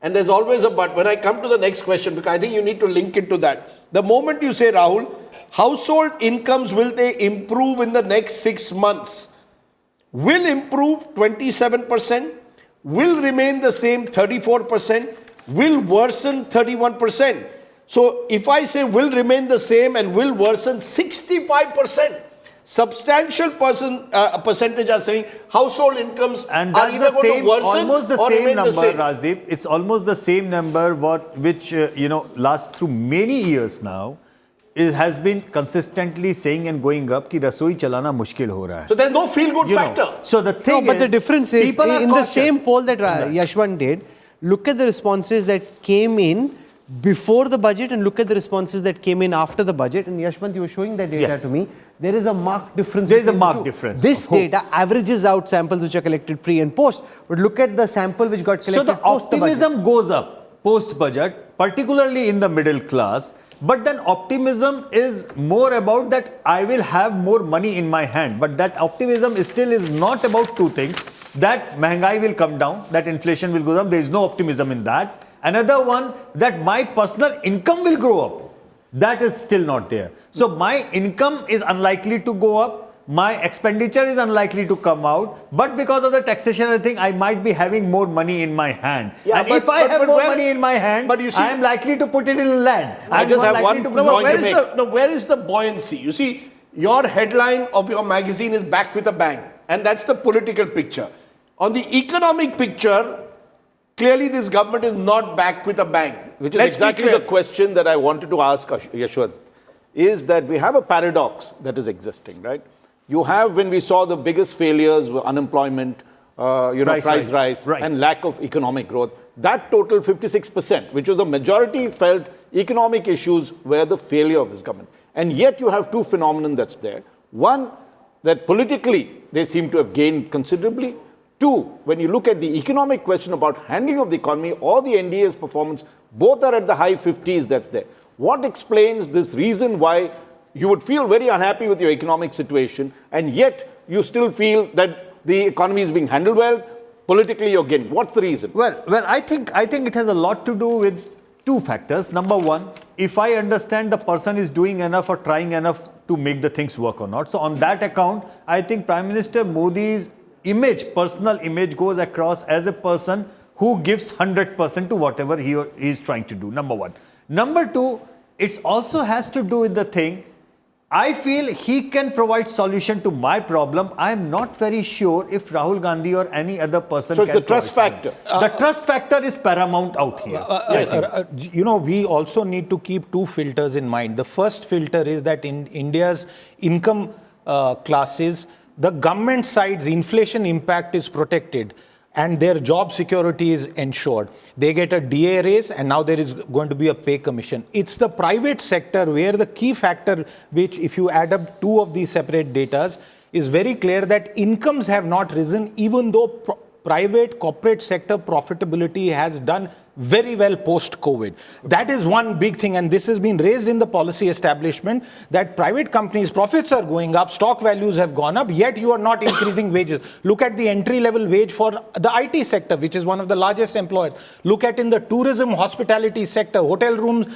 and there's always a but, when I come to the next question, because I think you need to link it to that. The moment you say, Rahul, household incomes, will they improve in the next 6 months? Will improve 27%, will remain the same 34%, will worsen 31%. So if I say will remain the same and will worsen 65%, substantial percentage are saying household incomes
and
are either going to worsen
almost the
or
same
remain
number,
the same.
Rajdeep. It's almost the same number which lasts through many years now. Has been consistently saying and going up कि रसोई चलाना मुश्किल हो रहा है.
So there's no feel-good factor.
So the thing
but the difference is,
people are
in the
cautious.
same poll that Yashwant did, look at the responses that came in before the budget and look at the responses that came in after the budget. And Yashwant, you were showing that data to me. There is a marked difference.
There is a marked difference.
This data averages out samples which are collected pre and post. But look at the sample which got collected post the budget.
So the optimism goes up post-budget, particularly in the middle class. But then optimism is more about that I will have more money in my hand. But that optimism still is not about two things. That mehengai will come down, that inflation will go down. There is no optimism in that. Another one, that my personal income will grow up. That is still not there. So my income is unlikely to go up. my expenditure is unlikely to come out, but because of the taxation, I think I might be having more money in my hand.
Yeah,
and if I have more money in my hand,
but you see,
I am likely to put it in land.
I just have one point
where is the buoyancy? You see, your headline of your magazine is back with a bang, and that's the political picture. On the economic picture, clearly this government is not back with a bang.
Which is exactly the question that I wanted to ask Yashwant, is that we have a paradox that is existing, right? You have, when we saw the biggest failures were unemployment, price rise, and lack of economic growth. That total 56%, which was the majority felt economic issues were the failure of this government. And yet you have two phenomena that's there. One, that politically they seem to have gained considerably. Two, when you look at the economic question about handling of the economy or the NDA's performance, both are at the high 50s that's there. What explains this reason why you would feel very unhappy with your economic situation, and yet you still feel that the economy is being handled well, politically you're gaining? What's the reason?
Well, I think it has a lot to do with two factors. Number one, if I understand the person is doing enough or trying enough to make the things work or not. So on that account, I think Prime Minister Modi's image, personal image, goes across as a person who gives 100% to whatever he is trying to do. Number one. Number two, it also has to do with the thing, I feel he can provide solution to my problem. I am not very sure if Rahul Gandhi or any other person
can. So it's the trust
factor. The trust factor is paramount out here.
We also need to keep two filters in mind. The first filter is that in India's income classes, the government side's inflation impact is protected and their job security is ensured. They get a DA raise and now there is going to be a pay commission. It's the private sector where the key factor, which if you add up two of these separate datas, is very clear that incomes have not risen even though private corporate sector profitability has done very well post-COVID. That is one big thing, and this has been raised in the policy establishment, that private companies' profits are going up, stock values have gone up, yet you are not increasing wages. Look at the entry-level wage for the IT sector, which is one of the largest employers. Look at in the tourism, hospitality sector, hotel rooms,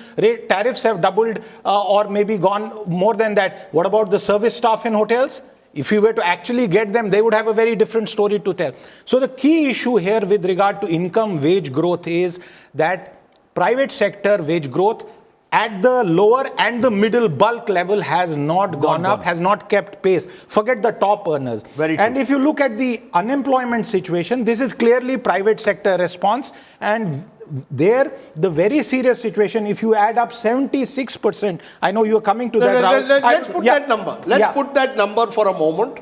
tariffs have doubled or maybe gone more than that. What about the service staff in hotels? If you were to actually get them, they would have a very different story to tell. So the key issue here with regard to income wage growth is that private sector wage growth at the lower and the middle bulk level has not gone up, has not kept pace. Forget the top earners. And if you look at the unemployment situation, this is clearly private sector response. And there, the very serious situation, if you add up 76%, I know you're coming to that.
Let's put that number. Let's put that number for a moment.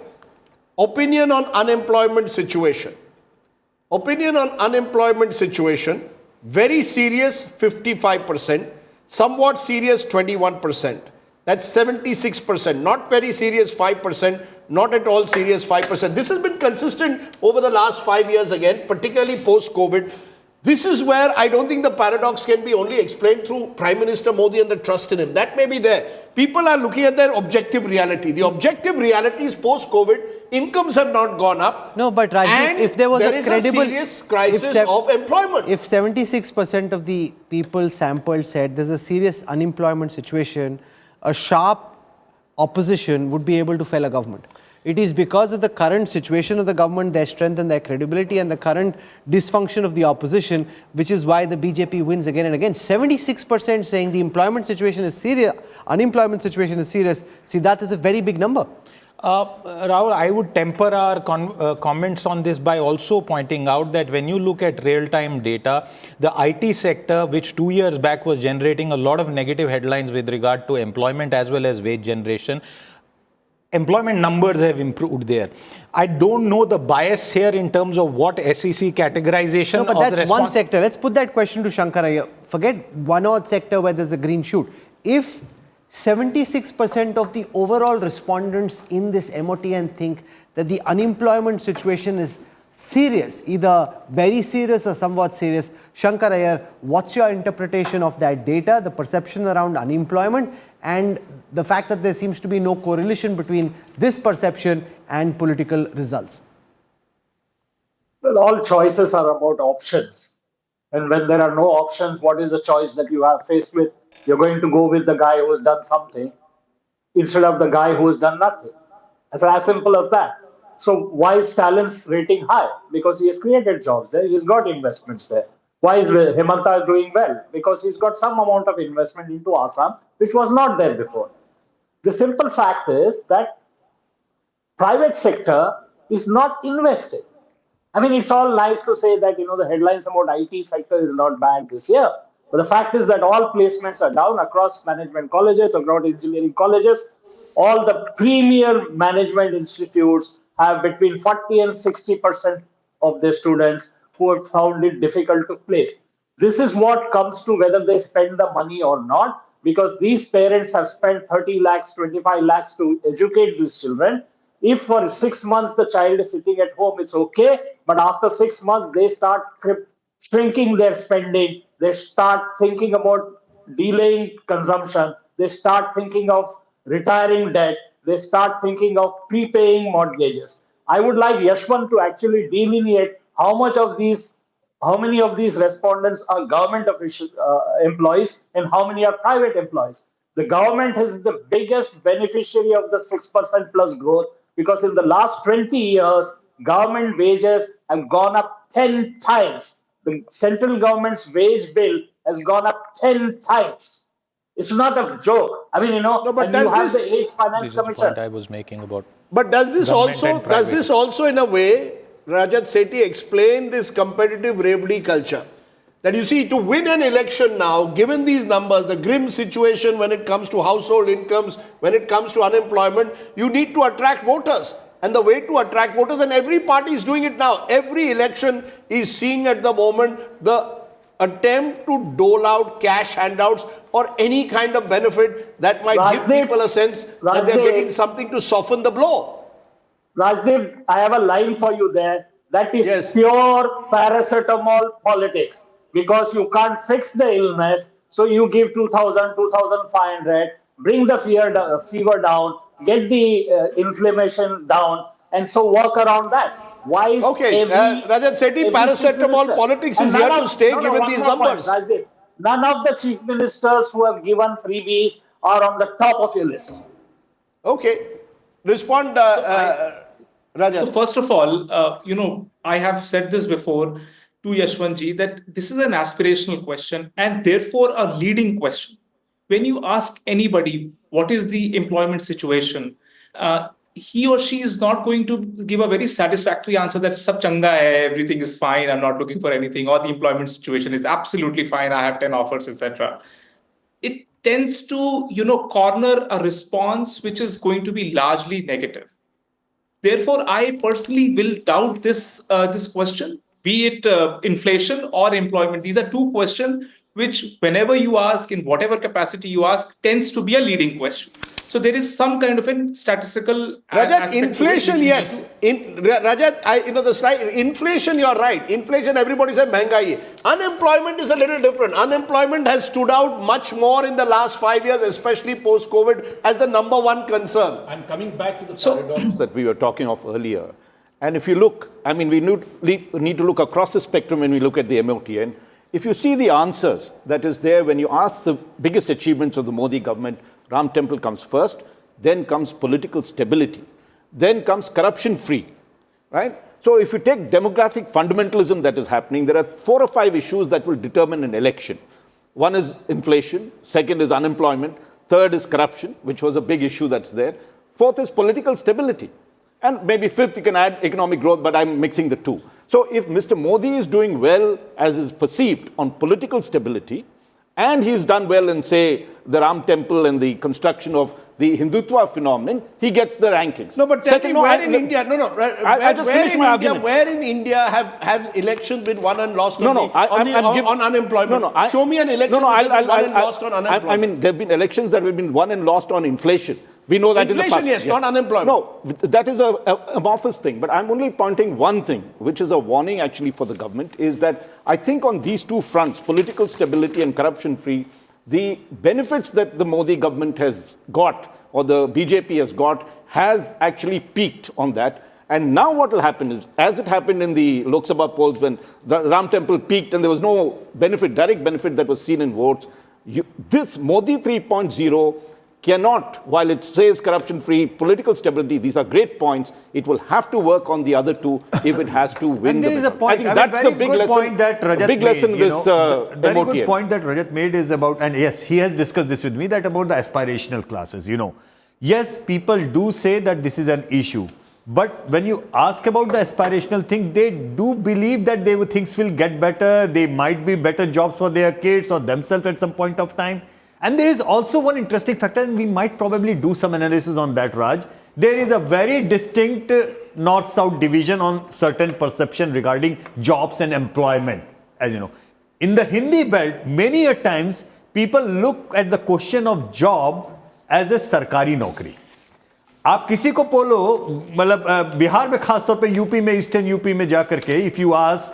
Opinion on unemployment situation. Opinion on unemployment situation, very serious 55%, somewhat serious 21%. That's 76%. Not very serious 5%, not at all serious 5%. This has been consistent over the last 5 years again, particularly post-COVID. This is where I don't think the paradox can be only explained through Prime Minister Modi and the trust in him. That may be there. People are looking at their objective reality. The objective reality is post-COVID, incomes have not gone up.
No, but Rajdeep, if there was a credible
serious crisis of employment.
If 76% of the people sampled said there's a serious unemployment situation, a sharp opposition would be able to fell a government. It is because of the current situation of the government, their strength and their credibility, and the current dysfunction of the opposition, which is why the BJP wins again and again. 76% saying the employment situation is serious, unemployment situation is serious. See, that is a very big number.
Rahul, I would temper our comments on this by also pointing out that when you look at real-time data, the IT sector, which 2 years back was generating a lot of negative headlines with regard to employment as well as wage generation, employment numbers have improved there. I don't know the bias here in terms of what SEC categorization.
No, but that's one sector. Let's put that question to Shankar Iyer. Forget one odd sector where there's a green shoot. If 76% of the overall respondents in this MOTN think that the unemployment situation is serious, either very serious or somewhat serious, Shankar Iyer, what's your interpretation of that data, the perception around unemployment, and the fact that there seems to be no correlation between this perception and political results?
Well, all choices are about options. And when there are no options, what is the choice that you are faced with? You're going to go with the guy who has done something instead of the guy who has done nothing. It's as simple as that. So why is Talent's rating high? Because he has created jobs there. He's got investments there. Why is Himanta doing well? Because he's got some amount of investment into Assam, which was not there before. The simple fact is that private sector is not investing. I mean, it's all nice to say that, the headlines about IT sector is not bad this year. But the fact is that all placements are down across management colleges, across engineering colleges. All the premier management institutes have between 40 and 60% of their students who have found it difficult to place. This is what comes to whether they spend the money or not, because these parents have spent 30 lakhs, 25 lakhs to educate these children. If for 6 months the child is sitting at home, it's okay. But after 6 months, they start shrinking their spending. They start thinking about delaying consumption. They start thinking of retiring debt. They start thinking of prepaying mortgages. I would like Yashwant to actually delineate how many of these respondents are government official employees and how many are private employees. The government is the biggest beneficiary of the 6% plus growth, because in the last 20 years, government wages have gone up 10 times. The central government's wage bill has gone up 10 times. It's not a joke. I mean,
No, but
and you
does
have
this-
the 8th Finance
This is the
Commission.
point I was making about.
But does this
Government
also
and private.
in a way, Rajat Sethi, explain this competitive revdi culture? That you see, to win an election now, given these numbers, the grim situation when it comes to household incomes, when it comes to unemployment, you need to attract voters. And the way to attract voters, and every party is doing it now. Every election is seeing at the moment the attempt to dole out cash handouts or any kind of benefit that might give people a sense that they're getting something to soften the blow.
Rajdev, I have a line for you there. That is pure paracetamol politics. Because you can't fix the illness, so you give 2,000, 2,500, bring the fever down, get the inflammation down, and so work around that. Why is
Rajat Sethi, paracetamol politics is here to stay given these numbers.
Rajdev, none of the chief ministers who have given freebies are on the top of your list.
Okay. Respond, Rajat.
So first of all, I have said this before to Yashwantji that this is an aspirational question and therefore a leading question. When you ask anybody what is the employment situation, he or she is not going to give a very satisfactory answer that sab changa hai, everything is fine, I'm not looking for anything, or the employment situation is absolutely fine, I have 10 offers, etc. It tends to, corner a response which is going to be largely negative. Therefore, I personally will doubt this question, be it inflation or employment. These are two questions which, whenever you ask, in whatever capacity you ask, tends to be a leading question. So there is some kind of a statistical
Rajat, inflation, yes. Rajat, inflation, you're right. Inflation, everybody says mehengai. Unemployment is a little different. Unemployment has stood out much more in the last 5 years, especially post-COVID, as the number one concern.
I'm coming back to the paradox that we were talking of earlier. And if you look, we need to look across the spectrum when we look at the MOTN. If you see the answers that is there when you ask the biggest achievements of the Modi government, Ram Temple comes first, then comes political stability, then comes corruption-free, right? So if you take demographic fundamentalism that is happening, there are 4 or 5 issues that will determine an election. One is inflation, second is unemployment, third is corruption, which was a big issue that's there. Fourth is political stability. And maybe fifth, you can add economic growth, but I'm mixing the two. So if Mr. Modi is doing well, as is perceived, on political stability, and he's done well in, say, the Ram Temple and the construction of the Hindutva phenomenon, he gets the rankings.
No, but tell me where in India, where in India have elections been won and lost on unemployment? Show me an election won and lost on unemployment.
There have been elections that have been won and lost on inflation. We know that
inflation,
in the past.
Yes, not unemployment.
No, that is an amorphous thing. But I'm only pointing one thing, which is a warning actually for the government, is that I think on these two fronts, political stability and corruption-free, the benefits that the Modi government has got, or the BJP has got, has actually peaked on that. And now what will happen is, as it happened in the Lok Sabha polls when the Ram Temple peaked and there was no benefit, direct benefit that was seen in votes, this Modi 3.0 cannot, while it says corruption-free, political stability, these are great points. It will have to work on the other two if it has to win.
And there is a point.
I think that's the big lesson.
Point that Rajat
big lesson
made,
this
very
MOTN.
good point that Rajat made is about, and yes, he has discussed this with me, that about the aspirational classes. Yes, people do say that this is an issue. But when you ask about the aspirational thing, they do believe that things will get better. They might be better jobs for their kids or themselves at some point of time. And there is also one interesting factor, and we might probably do some analysis on that, Raj. There is a very distinct north-south division on certain perception regarding jobs and employment. As you know, in the Hindi belt, many a times people look at the question of job as a sarkari naukri. आप किसी को बोलो, मतलब बिहार में खास तौर पे UP में, ईस्टर्न यूपी में जाकर के, if you ask,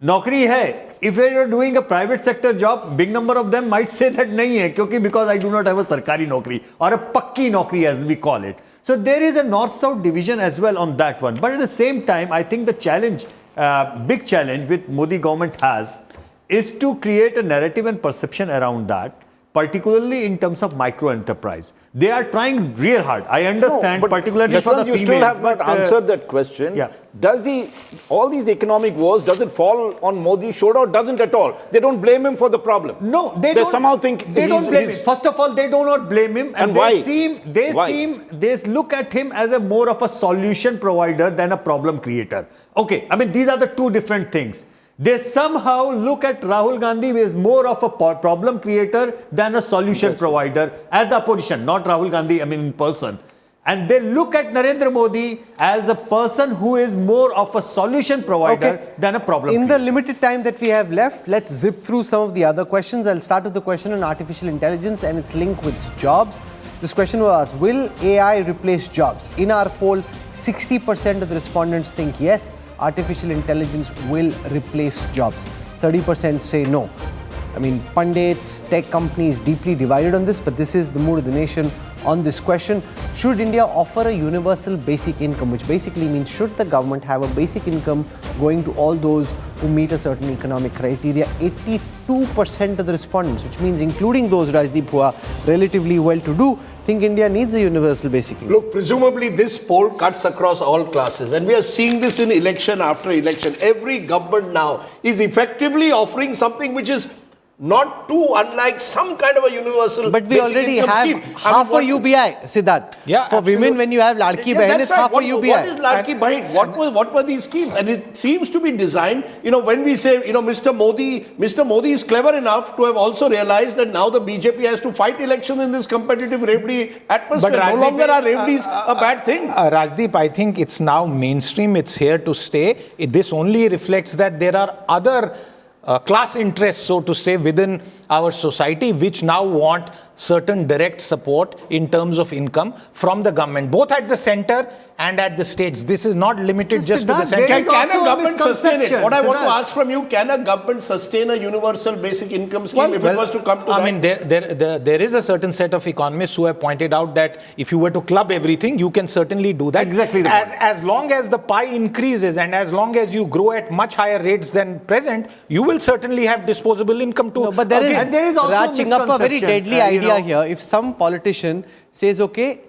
नौकरी है, if you are doing a private sector job, big number of them might say that नहीं है, क्योंकि because I do not have a सरकारी नौकरी or a पक्की नौकरी as we call it. So there is a north-south division as well on that one. But at the same time, I think the challenge, big challenge which Modi government has is to create a narrative and perception around that, particularly in terms of micro enterprise. They are trying real hard. I understand,
but
particularly for the females.
You still have not answered that question.
Yeah.
Does all these economic woes, does it fall on Modi's shoulder or doesn't at all? They don't blame him for the problem.
No, they
somehow think
they don't blame him. First of all, they do not blame him,
and
why?
They
Look at him as a more of a solution provider than a problem creator. Okay, I mean these are the two different things. They somehow look at Rahul Gandhi as more of a problem creator than a solution provider as the opposition, not Rahul Gandhi, I mean in person. And they look at Narendra Modi as a person who is more of a solution provider than a problem creator.
In the limited time that we have left, let's zip through some of the other questions. I'll start with the question on artificial intelligence and its link with jobs. This question was asked, will AI replace jobs? In our poll, 60% of the respondents think yes, artificial intelligence will replace jobs. 30% say no. I mean, pundits, tech companies deeply divided on this, but this is the mood of the nation on this question. Should India offer a universal basic income, which basically means should the government have a basic income going to all those who meet a certain economic criteria? 82% of the respondents, which means including those, Rajdeep, who are relatively well-to-do, think India needs a universal basic income.
Look, presumably this poll cuts across all classes, and we are seeing this in election after election. Every government now is effectively offering something which is not too unlike some kind of a universal
but we
basic
already
income
have
scheme.
half a UBI, Siddharth.
Yeah,
for women, when you have Ladki Behan, it's half a UBI.
What is Ladki Behan? What were these schemes? And it seems to be designed, when we say, Mr. Modi is clever enough to have also realized that now the BJP has to fight elections in this competitive revenue atmosphere.
But
no longer are revenues a bad thing.
Rajdeep, I think it's now mainstream. It's here to stay. This only reflects that there are other class interests, so to say, within our society, which now want certain direct support in terms of income from the government, both at the center and at the states. This is not limited just to the center.
Can a government sustain it? What I want to ask from you, can a government sustain a universal basic income scheme if it was to come to that?
I mean, there is a certain set of economists who have pointed out that if you were to club everything, you can certainly do that.
Exactly.
As long as the pie increases and as long as you grow at much higher rates than present, you will certainly have disposable income too.
No, but there is also ratcheting up a very deadly idea here. If some politician says, okay,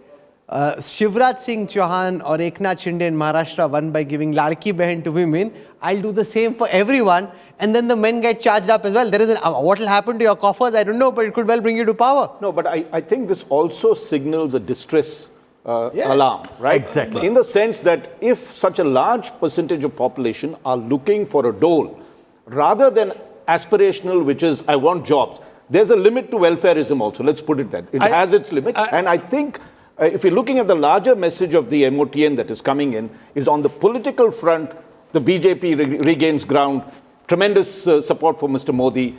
Shivraj Singh Chauhan or Eknath Shinde in Maharashtra won by giving Ladki Behan to women, I'll do the same for everyone, and then the men get charged up as well. There is what will happen to your coffers, I don't know, but it could well bring you to power.
No, but I think this also signals a distress alarm, right?
Exactly.
In the sense that if such a large percentage of population are looking for a dole, rather than aspirational, which is, I want jobs, there's a limit to welfarism also. Let's put it that. It has its limit. And I think if you're looking at the larger message of the MOTN that is coming in, is on the political front, the BJP regains ground, tremendous support for Mr. Modi.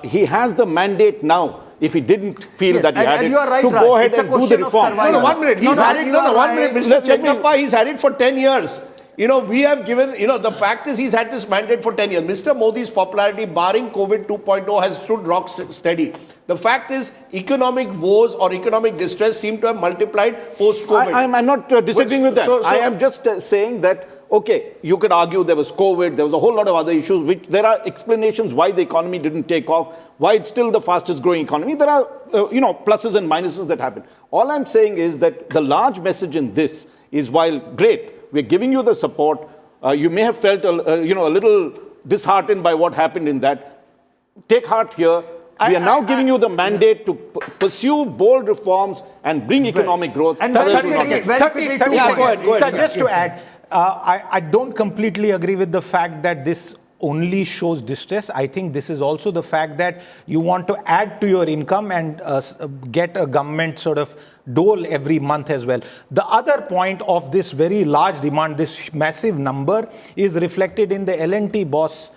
He has the mandate now, if he didn't feel that he had it,
right,
to go ahead and do the reform.
No, 1 minute. He's had it, 1 minute. Mr. Chengappa, he's had it for 10 years. We have given, the fact is he's had this mandate for 10 years. Mr. Modi's popularity, barring COVID 2.0, has stood rock steady. The fact is, economic woes or economic distress seem to have multiplied post-COVID.
I'm not disagreeing with that. I am just saying that Okay, you could argue there was COVID, there was a whole lot of other issues, which there are explanations why the economy didn't take off, why it's still the fastest growing economy. There are, pluses and minuses that happen. All I'm saying is that the large message in this is, while great, we're giving you the support, you may have felt a little disheartened by what happened in that. Take heart here. We are now giving you the mandate to pursue bold reforms and bring economic growth.
And
Others will not.
go ahead.
Just to add, I don't completely agree with the fact that this only shows distress. I think this is also the fact that you want to add to your income and get a government sort of dole every month as well. The other point of this very large demand, this massive number, is reflected in the L&T boss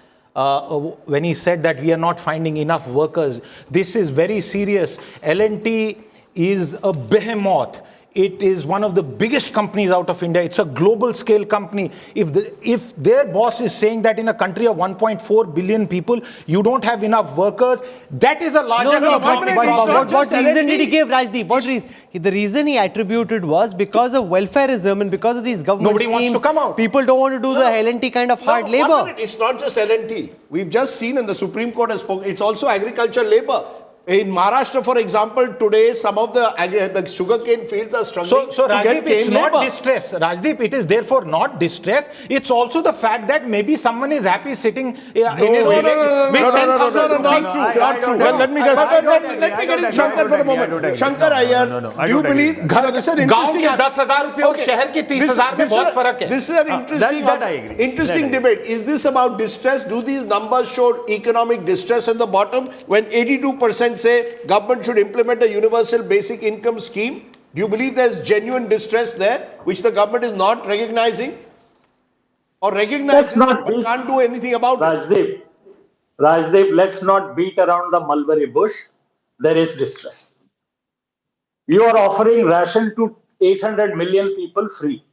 when he said that we are not finding enough workers. This is very serious. L&T is a behemoth. It is one of the biggest companies out of India. It's a global scale company. If their boss is saying that in a country of 1.4 billion people, you don't have enough workers, that is a larger problem.
What reason did he give, Rajdeep? The reason he attributed was because of welfarism and because of these government
Nobody
schemes.
wants to come out.
People don't want to do the L&T kind of hard labor.
It's not just L&T. We've just seen, and the Supreme Court has spoken, it's also agriculture labor. In Maharashtra, for example, today some of the sugarcane fields are struggling
So
to
Rajdeep,
get
it's
cane
not
labor.
distress. Rajdeep, it is therefore not distress. It's also the fact that maybe someone is happy sitting in his village with 10,000 rupees.
Not true.
Well, let me just...
Let me get in Shankar for the moment. Shankar Iyer, do you believe... This is an
गांव
interesting...
के 10,000 रुपए और शहर के 30,000 में बहुत फर्क है.
This is an interesting debate. Is this about distress? Do these numbers show economic distress at the bottom when 82% say government should implement a universal basic income scheme? Do you believe there's genuine distress there, which the government is not recognizing? Or recognizes but can't do anything about it?
Rajdeep, let's not beat around the mulberry bush. There is distress. You are offering ration to 800 million people free.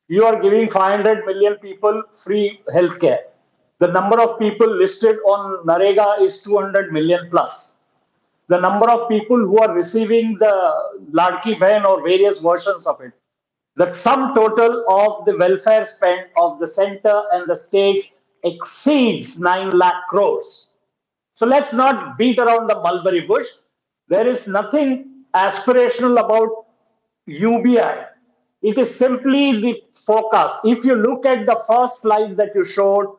You are giving 500 million people free healthcare. The number of people listed on Narega is 200 million plus. The number of people who are receiving the Ladki Behan or various versions of it, the sum total of the welfare spend of the center and the states exceeds 9 lakh crores. So let's not beat around the mulberry bush. There is nothing aspirational about UBI. It is simply the forecast. If you look at the first slide that you showed,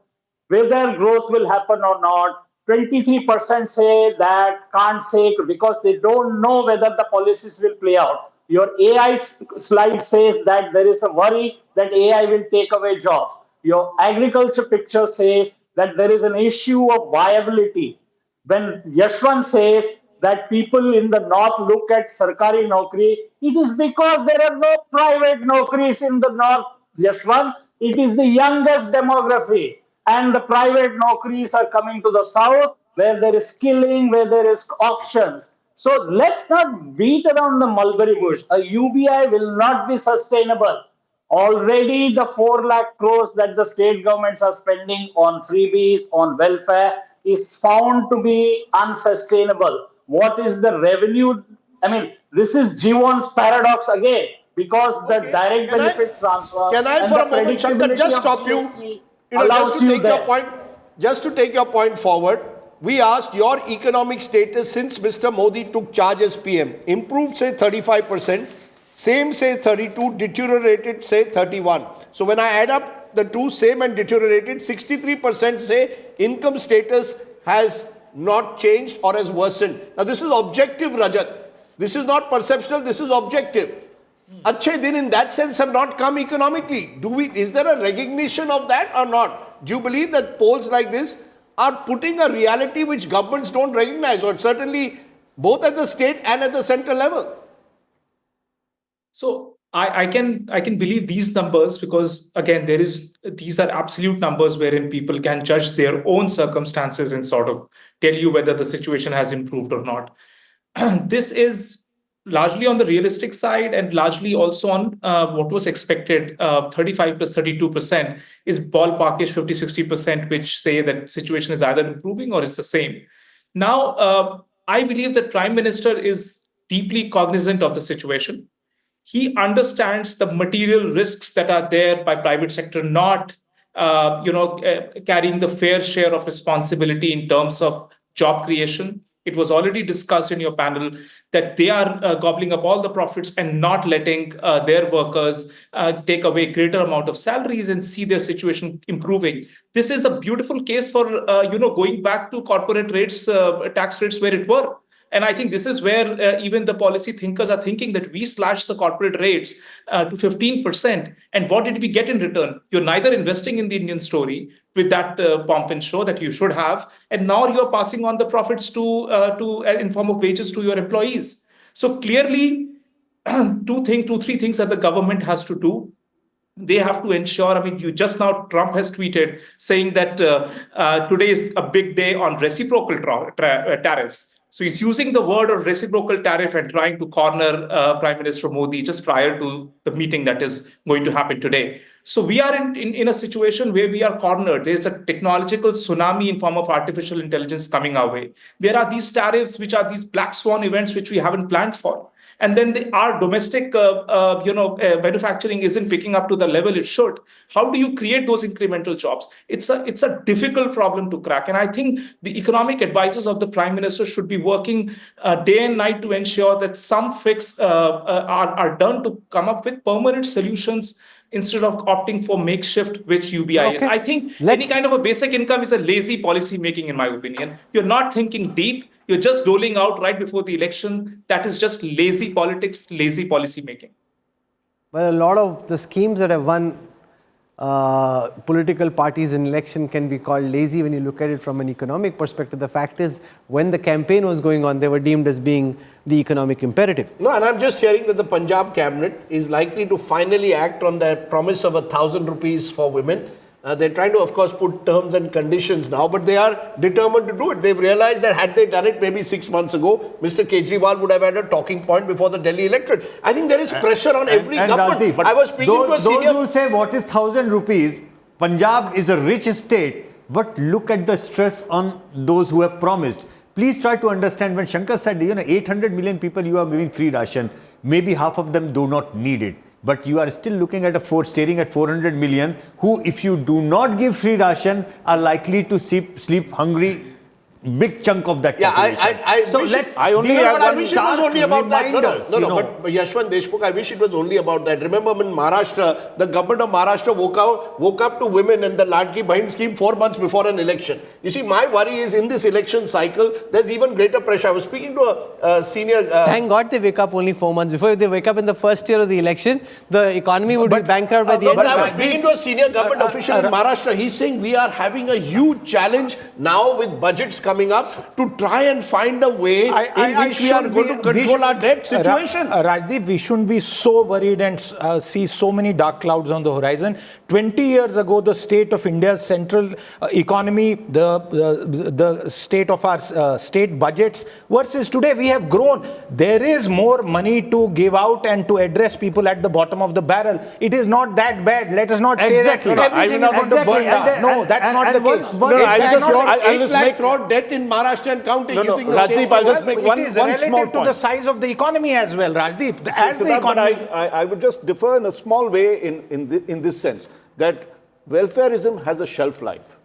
whether growth will happen or not, 23% say that can't say because they don't know whether the policies will play out. Your AI slide says that there is a worry that AI will take away jobs. Your agriculture picture says that there is an issue of viability. When Yashwant says that people in the north look at Sarkari Naukri, it is because there are no private Naukris in the north, Yashwant. It is the youngest demography. And the private Naukris are coming to the south where there is skilling, where there is options. So let's not beat around the mulberry bush. A UBI will not be sustainable. Already the 4 lakh crores that the state governments are spending on freebies, on welfare, is found to be unsustainable. What is the revenue? I mean, this is Jivan's paradox again, because the direct benefit transfer.
Can I for a moment, Shankar, just stop you? Just to take your point forward, we asked your economic status since Mr. Modi took charge as PM. Improved, say 35%, same, say 32, deteriorated, say 31. So when I add up the two, same and deteriorated, 63% say income status has not changed or has worsened. Now this is objective, Rajat. This is not perceptual, this is objective. Achhe din in that sense have not come economically. Is there a recognition of that or not? Do you believe that polls like this are putting a reality which governments don't recognize, or certainly both at the state and at the central level?
So I can believe these numbers because again these are absolute numbers wherein people can judge their own circumstances and sort of tell you whether the situation has improved or not. This is largely on the realistic side and largely also on what was expected. 35 plus 32% is ballparkish 50-60%, which say that situation is either improving or it's the same. Now, I believe that Prime Minister is deeply cognizant of the situation. He understands the material risks that are there by private sector not carrying the fair share of responsibility in terms of job creation. It was already discussed in your panel that they are gobbling up all the profits and not letting their workers take away greater amount of salaries and see their situation improving. This is a beautiful case for going back to corporate rates, tax rates where it were. And I think this is where even the policy thinkers are thinking that we slashed the corporate rates to 15%. And what did we get in return? You're neither investing in the Indian story with that pomp and show that you should have, and now you're passing on the profits to in form of wages to your employees. So clearly, two, three things that the government has to do. They have to ensure, you just now, Trump has tweeted saying that today is a big day on reciprocal tariffs. So he's using the word of reciprocal tariff and trying to corner Prime Minister Modi just prior to the meeting that is going to happen today. So we are in a situation where we are cornered. There's a technological tsunami in form of artificial intelligence coming our way. There are these tariffs, which are these black swan events, which we haven't planned for. And then our domestic, manufacturing isn't picking up to the level it should. How do you create those incremental jobs? It's a difficult problem to crack. And I think the economic advisors of the Prime Minister should be working day and night to ensure that some fix are done to come up with permanent solutions instead of opting for makeshift, which UBI is. I think any kind of a basic income is a lazy policy making, in my opinion. You're not thinking deep. You're just doling out right before the election. That is just lazy politics, lazy policy making.
Well, a lot of the schemes that have won political parties in election can be called lazy when you look at it from an economic perspective. The fact is, when the campaign was going on, they were deemed as being the economic imperative.
No, and I'm just hearing that the Punjab cabinet is likely to finally act on their promise of 1,000 rupees for women. They're trying to, of course, put terms and conditions now, but they are determined to do it. They've realized that had they done it maybe 6 months ago, Mr. Kejriwal would have had a talking point before the Delhi electorate. I think there is pressure on every government.
Rajdeep,
I was speaking to a senior...
Those who say what is 1,000 rupees, Punjab is a rich state, but look at the stress on those who have promised. Please try to understand when Shankar said, 800 million people you are giving free ration, maybe half of them do not need it. But you are still looking at staring at 400 million who, if you do not give free ration, are likely to sleep hungry. Big chunk of that population.
I wish it was only about that. No, but Yashwant Deshmukh, I wish it was only about that. Remember in Maharashtra, the government of Maharashtra woke up to women and the Ladki Bahin scheme 4 months before an election. You see, my worry is in this election cycle, there's even greater pressure. I was speaking to a senior...
Thank God they wake up only 4 months before. If they wake up in the first year of the election, the economy would be bankrupt by the end of the
I was speaking to a senior government official in Maharashtra. He's saying we are having a huge challenge now with budgets coming up to try and find a way in which we are going to control our debt situation.
Rajdeep, we shouldn't be so worried and see so many dark clouds on the horizon. 20 years ago, the state of India's central economy, the state of our state budgets versus today, we have grown. There is more money to give out and to address people at the bottom of the barrel. It is not that bad. Let us not say that everything is going to burn down. No, that's not the case.
8 lakh crore debt in Maharashtra and counting.
Rajdeep, I'll just make one small point.
To the size of the economy as well, Rajdeep. As the economy,
I would just differ in a small way in this sense, that welfarism has a shelf life.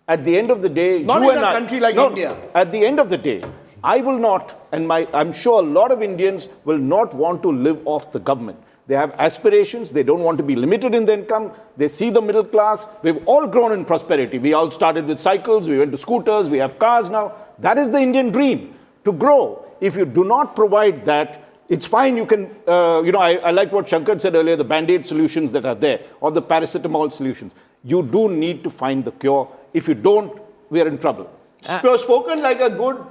At the end of the day,
not in a country like India.
At the end of the day, I will not, and I'm sure a lot of Indians will not want to live off the government. They have aspirations. They don't want to be limited in their income. They see the middle class. We've all grown in prosperity. We all started with cycles. We went to scooters. We have cars now. That is the Indian dream, to grow. If you do not provide that, it's fine. You can, I like what Shankar said earlier, the Band-Aid solutions that are there, or the paracetamol solutions. You do need to find the cure. If you don't, we are in trouble.
Spoken like a good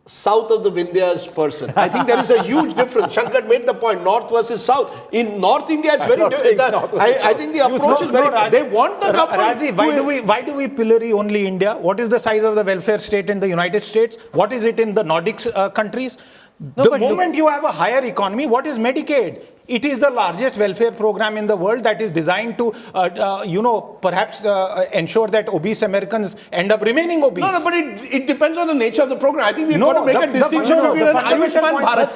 south of the Vindhyas person. I think there is a huge difference. Shankar made the point, north versus south. In North India, it's very different. I think the approach is very... They want the government...
Why do we pillory only India? What is the size of the welfare state in the United States? What is it in the Nordic countries? The moment you have a higher economy, what is Medicaid? It is the largest welfare program in the world that is designed to, perhaps ensure that obese Americans end up remaining obese.
No, but it depends on the nature of the program. I think we've got to make a distinction between an Ayushman Bharat.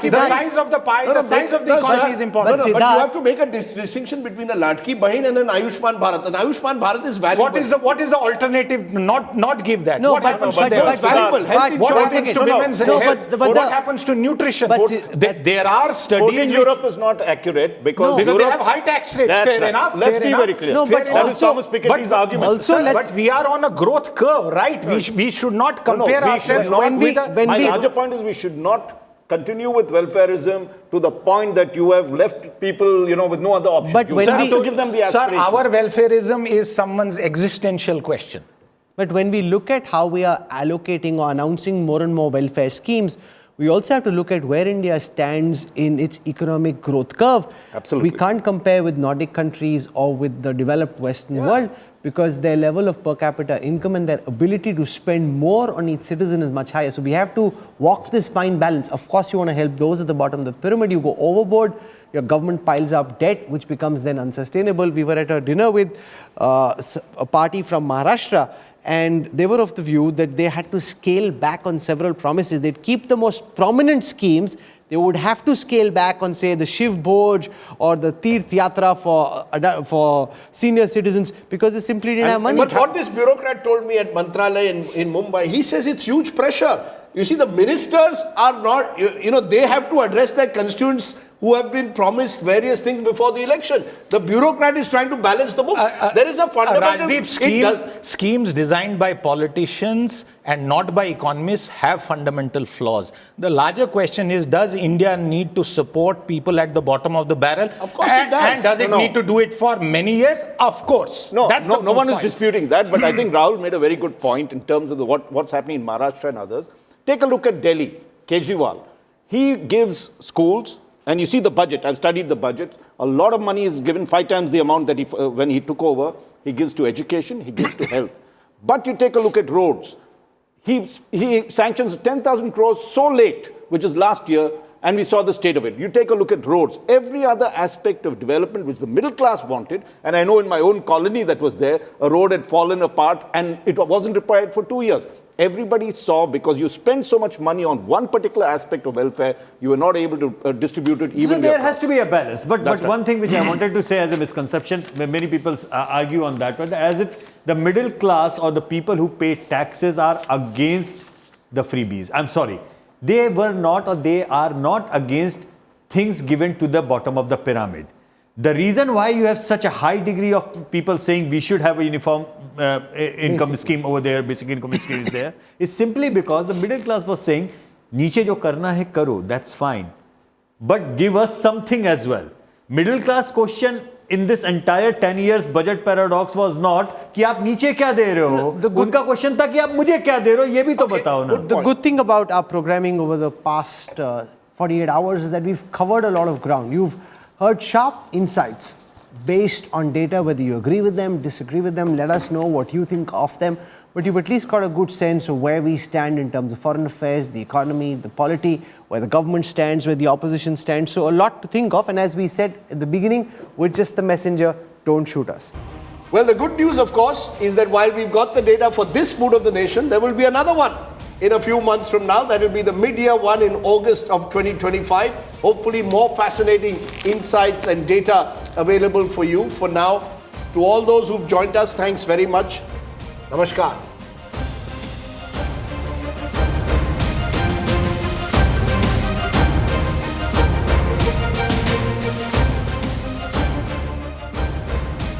The size of the pie, the size of the economy is important.
But you have to make a distinction between a Ladki Bahin and an Ayushman Bharat. An Ayushman Bharat is valuable.
What is the alternative? Not give that.
No,
what happens to
it's valuable.
What happens to women's health? What happens to nutrition? There are studies.
Quoting Europe is not accurate because
they have high tax rates. Fair enough.
Let's be very clear.
No, but
that is Thomas Piketty's argument.
But we are on a growth curve, right? We should not compare ourselves with.
My larger point is we should not continue with welfarism to the point that you have left people, with no other option.
But
you have to give them the aspiration.
Sir, our welfarism is someone's existential question.
But when we look at how we are allocating or announcing more and more welfare schemes, we also have to look at where India stands in its economic growth curve.
Absolutely.
We can't compare with Nordic countries or with the developed Western world because their level of per capita income and their ability to spend more on each citizen is much higher. So we have to walk this fine balance. Of course, you want to help those at the bottom of the pyramid. You go overboard, your government piles up debt, which becomes then unsustainable. We were at a dinner with a party from Maharashtra, and they were of the view that they had to scale back on several promises. They'd keep the most prominent schemes. They would have to scale back on, say, the Shiv Bhoj or the Tirth Yatra for senior citizens because they simply didn't have money.
But what this bureaucrat told me at Mantralaya in Mumbai, he says it's huge pressure. You see, the ministers are not, they have to address their constituents who have been promised various things before the election. The bureaucrat is trying to balance the books. There is a fundamental...
Schemes designed by politicians and not by economists have fundamental flaws. The larger question is, does India need to support people at the bottom of the barrel?
Of course it does.
And does it need to do it for many years? Of course.
No one is disputing that, but I think Rahul made a very good point in terms of what's happening in Maharashtra and others. Take a look at Delhi, Kejriwal. He gives schools, and you see the budget, I've studied the budget, a lot of money is given 5 times the amount that when he took over, he gives to education, he gives to health. But you take a look at roads. He sanctions 10,000 crores so late, which is last year, and we saw the state of it. You take a look at roads. Every other aspect of development which the middle class wanted, and I know in my own colony that was there, a road had fallen apart and it wasn't repaired for 2 years. Everybody saw, because you spend so much money on one particular aspect of welfare, you were not able to distribute it evenly.
So there has to be a balance. But one thing which I wanted to say as a misconception, many people argue on that, but as if the middle class or the people who pay taxes are against the freebies. I'm sorry. They were not, or they are not against things given to the bottom of the pyramid. The reason why you have such a high degree of people saying we should have a uniform income scheme over there, basic income scheme is there, is simply because the middle class was saying, "Niche jo karna hai karo, that's fine. But give us something as well." Middle class question in this entire 10 years budget paradox was not कि आप नीचे क्या दे रहे हो, उनका question था कि आप मुझे क्या दे रहे हो, ये भी तो बताओ ना.
The good thing about our programming over the past 48 hours is that we've covered a lot of ground. You've heard sharp insights based on data, whether you agree with them, disagree with them, let us know what you think of them. But you've at least got a good sense of where we stand in terms of foreign affairs, the economy, the polity, where the government stands, where the opposition stands. So a lot to think of. And as we said at the beginning, we're just the messenger, don't shoot us.
Well, the good news, of course, is that while we've got the data for this mood of the nation, there will be another one in a few months from now. That will be the mid-year one in August of 2025. Hopefully more fascinating insights and data available for you. For now, to all those who've joined us, thanks very much. Namaskar.